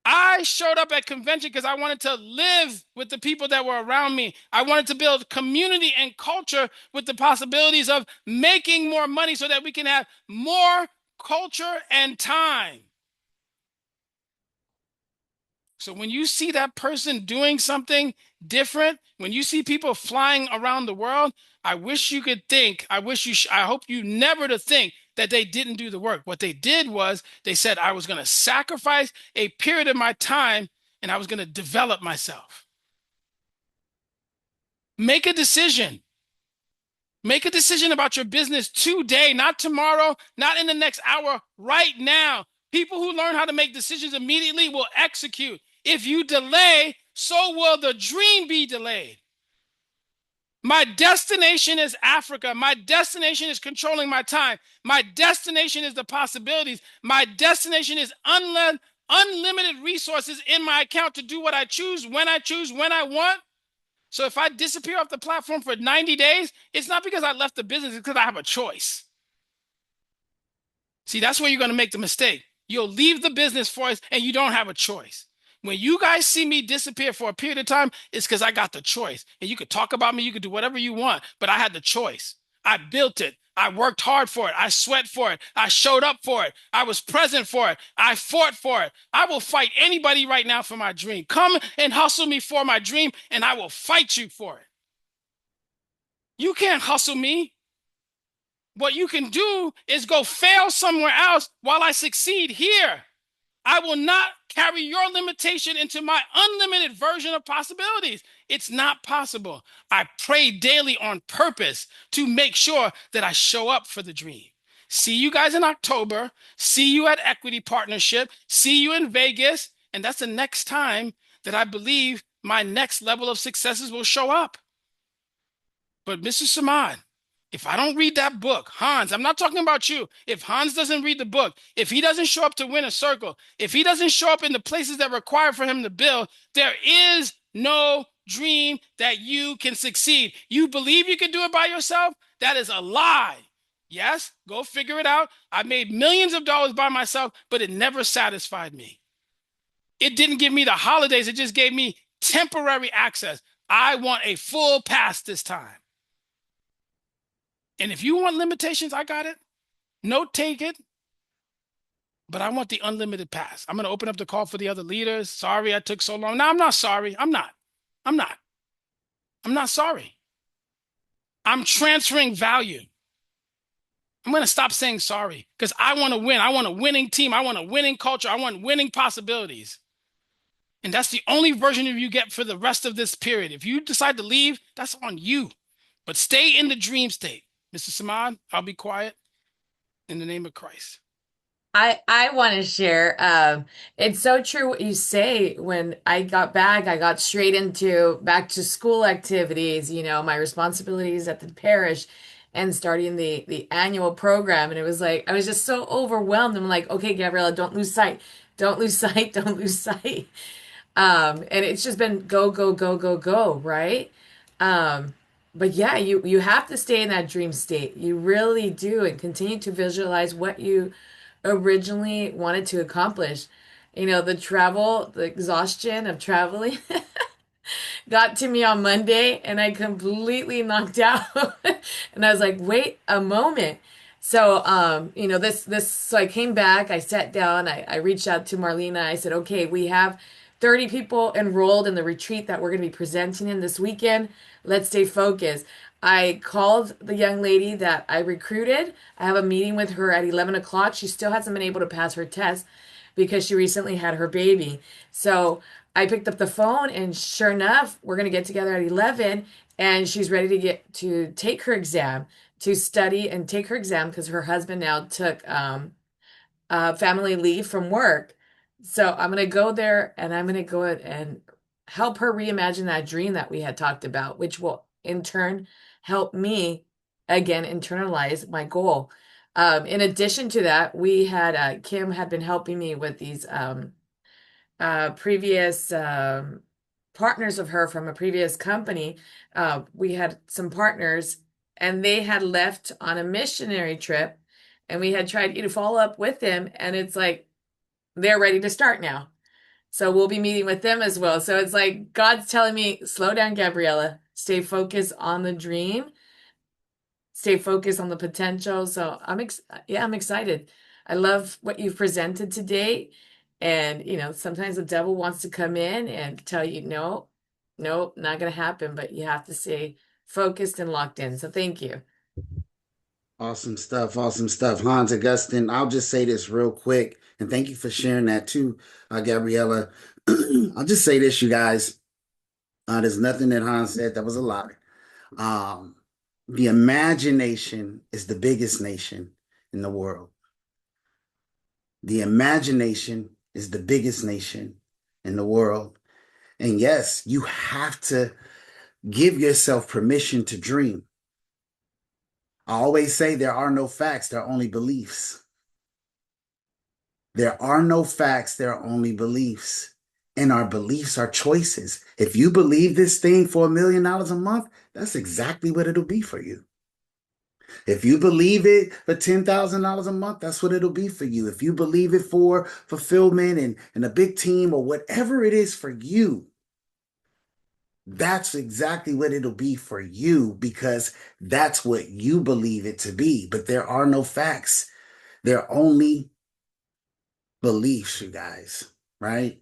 I showed up at convention because I wanted to live with the people that were around me. I wanted to build community and culture with the possibilities of making more money so that we can have more culture and time. So when you see that person doing something different, when you see people flying around the world, I wish you could think, I hope you never to think that they didn't do the work. What they did was they said, I was going to sacrifice a period of my time and I was going to develop myself. Make a decision. Make a decision about your business today, not tomorrow, not in the next hour, right now. People who learn how to make decisions immediately will execute. If you delay, so will the dream be delayed. My destination is Africa. My destination is controlling my time. My destination is the possibilities. My destination is unlimited resources in my account to do what I choose, when I want. So if I disappear off the platform for 90 days, it's not because I left the business, it's because I have a choice. See, that's where you're going to make the mistake. You'll leave the business for us and you don't have a choice. When you guys see me disappear for a period of time, it's because I got the choice. And you could talk about me, you could do whatever you want, but I had the choice. I built it. I worked hard for it. I sweat for it. I showed up for it. I was present for it. I fought for it. I will fight anybody right now for my dream. Come and hustle me for my dream, and I will fight you for it. You can't hustle me. What you can do is go fail somewhere else while I succeed here. I will not carry your limitation into my unlimited version of possibilities. It's not possible. I pray daily on purpose to make sure that I show up for the dream. See you guys in October. See you at Equity Partnership. See you in Vegas. And that's the next time that I believe my next level of successes will show up. But Mr. Samad, if I don't read that book, Hans, I'm not talking about you. If Hans doesn't read the book, if he doesn't show up to win a circle, if he doesn't show up in the places that require for him to build, there is no dream that you can succeed. You believe you can do it by yourself? That is a lie. Yes, go figure it out. I made millions of dollars by myself, but it never satisfied me. It didn't give me the holidays. It just gave me temporary access. I want a full pass this time. And if you want limitations, I got it. No, take it. But I want the unlimited pass. I'm going to open up the call for the other leaders. Sorry I took so long. No, I'm not sorry. I'm not. I'm not. I'm not sorry. I'm transferring value. I'm going to stop saying sorry because I want to win. I want a winning team. I want a winning culture. I want winning possibilities. And that's the only version of you get for the rest of this period. If you decide to leave, that's on you. But stay in the dream state. Mr. Samad, I'll be quiet in the name of Christ. I want to share. It's so true what you say. When I got back, I got straight into back to school activities, my responsibilities at the parish and starting the annual program. And it was like I was just so overwhelmed. I'm like, okay, Gabriella, don't lose sight. Don't lose sight. Don't lose sight. And it's just been go, go, go, go, go, right? But yeah, you have to stay in that dream state. You really do, and continue to visualize what you originally wanted to accomplish. The travel, the exhaustion of traveling got to me on Monday and I completely knocked out. And I was like, wait a moment. So, so I came back, I sat down, I reached out to Marlena. I said, okay, we have 30 people enrolled in the retreat that we're going to be presenting in this weekend. Let's stay focused. I called the young lady that I recruited. I have a meeting with her at 11 o'clock. She still hasn't been able to pass her test because she recently had her baby. So I picked up the phone, and sure enough, we're going to get together at 11, and she's ready to take her exam, to study and take her exam because her husband now took family leave from work. So I'm going to go there and I'm going to go and help her reimagine that dream that we had talked about, which will in turn help me again internalize my goal. In addition to that, we had Kim had been helping me with these previous partners of her from a previous company. We had some partners and they had left on a missionary trip, and we had tried to follow up with them, and it's like they're ready to start now. So we'll be meeting with them as well. So it's like God's telling me, slow down, Gabriella. Stay focused on the dream. Stay focused on the potential. So I'm excited. I love what you've presented today. And sometimes the devil wants to come in and tell you, no, no, not going to happen. But you have to stay focused and locked in. So thank you. Awesome stuff. Awesome stuff. Hans Augustine, I'll just say this real quick, and thank you for sharing that too, Gabriella. I'll just say this, you guys. There's nothing that Hans said that was a lie. Um, the imagination is the biggest nation in the world. The imagination is the biggest nation in the world. And yes, you have to give yourself permission to dream. I always say there are no facts, there are only beliefs. There are no facts, there are only beliefs. And our beliefs are choices. If you believe this thing for $1 million a month, that's exactly what it'll be for you. If you believe it for $10,000 a month, that's what it'll be for you. If you believe it for fulfillment and a big team or whatever it is for you, that's exactly what it'll be for you because that's what you believe it to be. But there are no facts. There are only beliefs, you guys, right?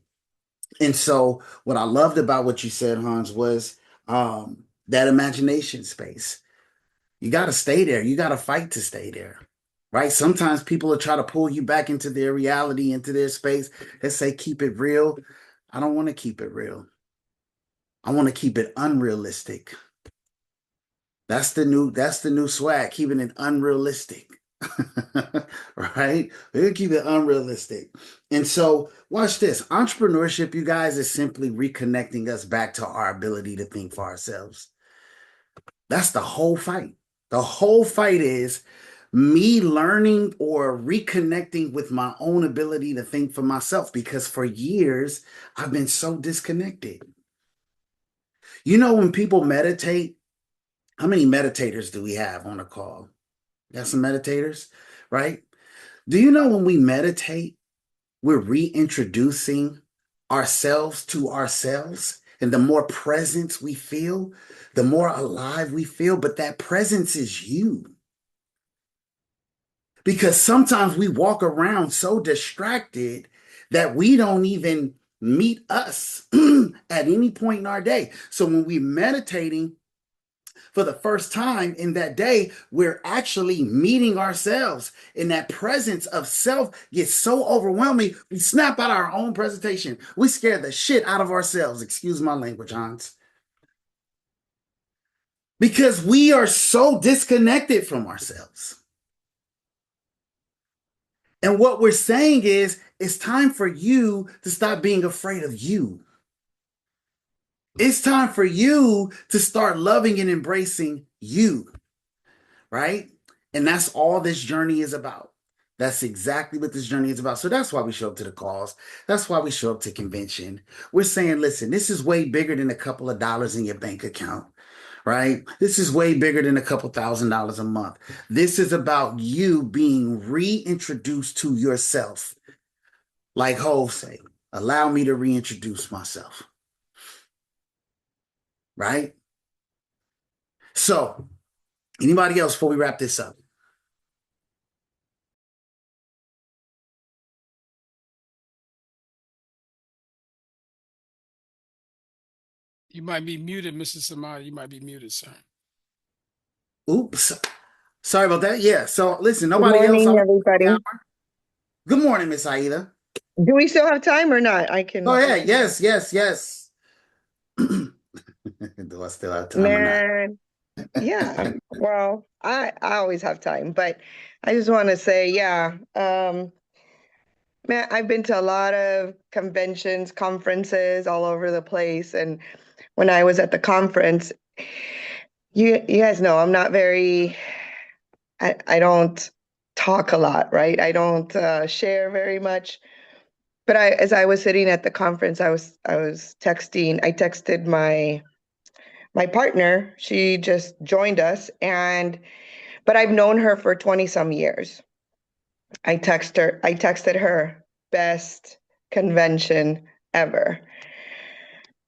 And so what I loved about what you said, Hans, was that imagination space. You got to stay there. You got to fight to stay there, right? Sometimes people will try to pull you back into their reality, into their space, and say, keep it real. I don't want to keep it real. I want to keep it unrealistic. That's the new swag, keeping it unrealistic. Right? We're gonna keep it unrealistic. And so watch this. Entrepreneurship, you guys, is simply reconnecting us back to our ability to think for ourselves. That's the whole fight. The whole fight is me learning or reconnecting with my own ability to think for myself because for years I've been so disconnected. You know, when people meditate, how many meditators do we have on the call? Got some meditators, right? Do you know when we meditate, we're reintroducing ourselves to ourselves? And the more presence we feel, the more alive we feel. But that presence is you. Because sometimes we walk around so distracted that we don't even meet us at any point in our day. So when we're meditating, for the first time in that day, we're actually meeting ourselves. And that presence of self gets so overwhelming, we snap out our own presentation. We scare the shit out of ourselves. Excuse my language, Hans. Because we are so disconnected from ourselves. And what we're saying is, it's time for you to stop being afraid of you. It's time for you to start loving and embracing you. Right? And that's all this journey is about. That's exactly what this journey is about. So that's why we show up to the calls. That's why we show up to convention. We're saying, listen, this is way bigger than a couple of dollars in your bank account, right? This is way bigger than a couple $1,000s a month. This is about you being reintroduced to yourself. Like Hov say, allow me to reintroduce myself, right? So, anybody else before we wrap this up? You might be muted, Mrs. Samad. You might be muted, sir. Oops. Sorry about that. Yeah. So listen, Good nobody else morning, on the everybody. hour. Good morning, Miss Aida. Do we still have time or not? I Go can, ahead. Yes, yes, yes. Do I still have time or not? man. Yeah. Well, I always have time, but I just want to say, yeah. Man, I've been to a lot of conventions, conferences all over the place, and when I was at the conference, you guys know I'm not very. I don't talk a lot, right? I don't share very much. But as I was sitting at the conference, I was texting. I texted my partner. She just joined us, but I've known her for 20 some years. I texted her best convention ever.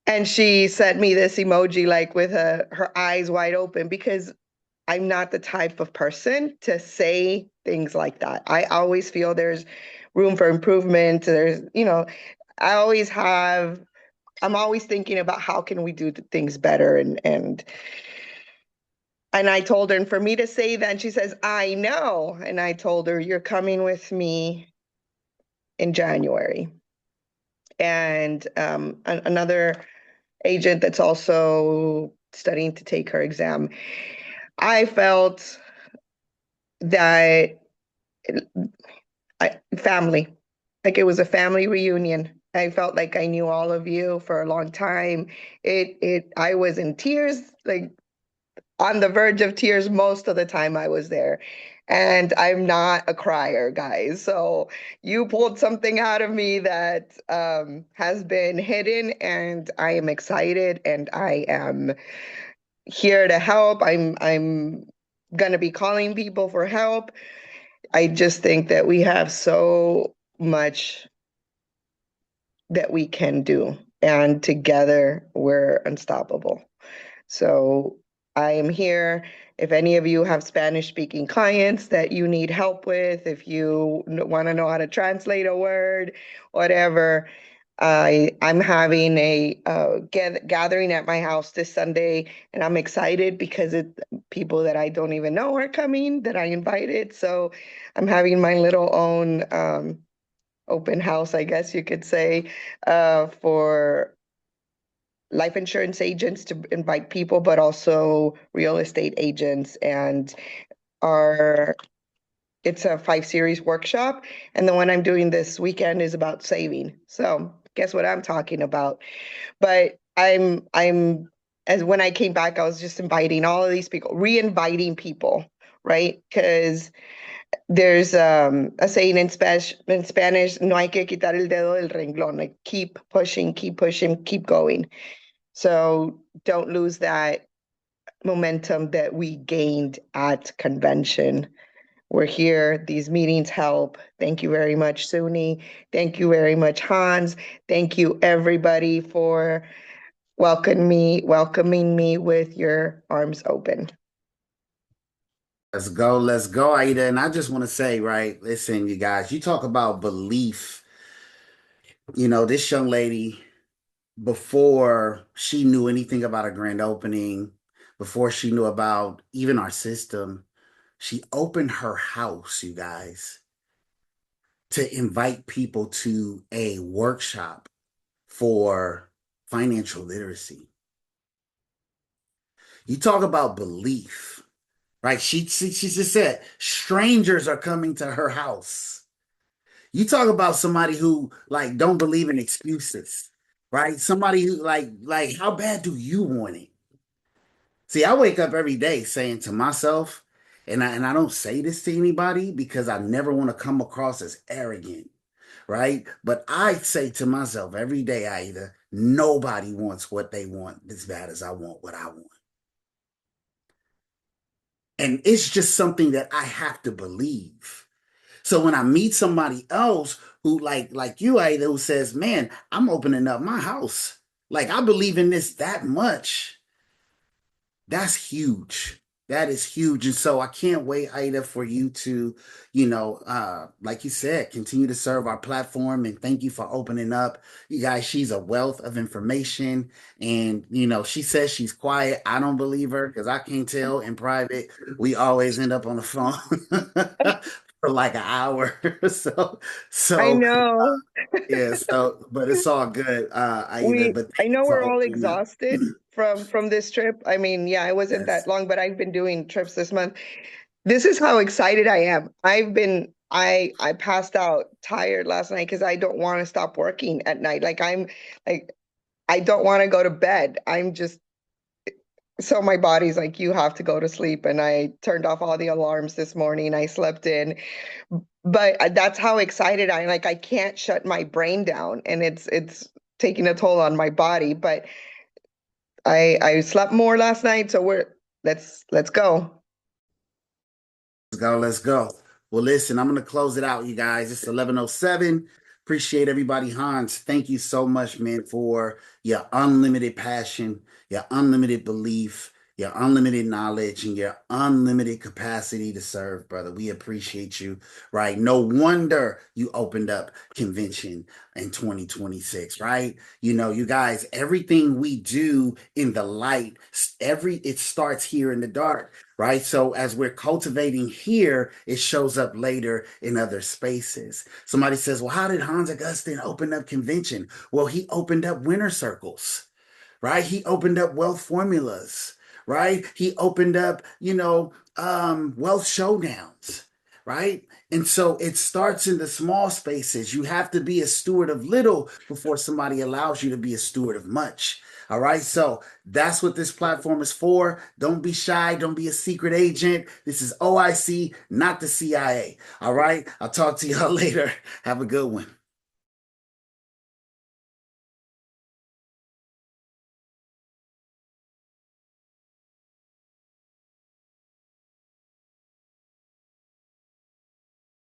And she sent me this emoji like with her eyes wide open because I'm not the type of person to say things like that. I always feel there's room for improvement. I always have I'm always thinking about how can we do things better and I told her, and for me to say that, and she says, I know. And I told her, you're coming with me in January. And another agent that's also studying to take her exam. I felt that family, like it was a family reunion. I felt like I knew all of you for a long time. I was in tears, like on the verge of tears most of the time I was there. And I'm not a crier, guys. So you pulled something out of me that has been hidden, and I am excited and I am here to help. I'm gonna be calling people for help. I just think that we have so much that we can do, and together we're unstoppable. So I am here. If any of you have Spanish speaking clients that you need help with, if you want to know how to translate a word, whatever, I'm having a gathering at my house this Sunday, and I'm excited because it people that I don't even know are coming that I invited. So I'm having my little own open house, I guess you could say, for life insurance agents to invite people, but also real estate agents. And our it's a 5 series workshop, and the one I'm doing this weekend is about saving. So guess what I'm talking about? But I'm as when I came back, I was just inviting all of these people, re-inviting people, right? Because there's a saying in Spanish, no hay que quitar el dedo del renglón, like keep pushing, keep going. So don't lose that momentum that we gained at convention. We're here. These meetings help. Thank you very much, Suni. Thank you very much, Hans. Thank you, everybody, for welcoming me with your arms open. Let's go, Aida. And I just want to say, right, listen, you guys, you talk about belief. This young lady, before she knew anything about a grand opening, before she knew about even our system, she opened her house, you guys, to invite people to a workshop for financial literacy. You talk about belief, right? She just said strangers are coming to her house. You talk about somebody who like don't believe in excuses, right? Somebody who like how bad do you want it? See, I wake up every day saying to myself, and I don't say this to anybody because I never want to come across as arrogant, right? But I say to myself every day, Aida, nobody wants what they want as bad as I want what I want. And it's just something that I have to believe. So when I meet somebody else who like you, Aida, who says, man, I'm opening up my house. Like I believe in this that much. That's huge. That is huge. And so I can't wait, Aida, for you to, like you said, continue to serve our platform. And thank you for opening up. You guys, she's a wealth of information. And, she says she's quiet. I don't believe her because I can't tell in private. We always end up on the phone for like an hour. so, I so know. yeah, but it's all good, Aida. But I thank you know for we're all opening up. exhausted from this trip. I mean, yeah, it wasn't that Yes. long, but I've been doing trips this month. This is how excited I am. I passed out tired last night because I don't want to stop working at night. Like I don't want to go to bed. I'm just so my body's like, you have to go to sleep. And I turned off all the alarms this morning. I slept in, but that's how excited I am. Like I can't shut my brain down, and it's taking a toll on my body. But I slept more last night, so let's go. Let's go. Let's go. Well, listen, I'm going to close it out, you guys. It's 11:07. Appreciate everybody. Hans, thank you so much, man, for your unlimited passion, your unlimited belief, your unlimited knowledge, and your unlimited capacity to serve, brother. We appreciate you, right? No wonder you opened up convention in 2026, right? You guys, everything we do in the light, it starts here in the dark, right? So as we're cultivating here, it shows up later in other spaces. Somebody says, well, how did Hans Augustine open up convention? Well, he opened up winner circles, right? He opened up wealth formulas, right? He opened up, wealth showdowns, right? And so it starts in the small spaces. You have to be a steward of little before somebody allows you to be a steward of much. All right. So that's what this platform is for. Don't be shy. Don't be a secret agent. This is OIC, not the CIA. All right. I'll talk to y'all later. Have a good one.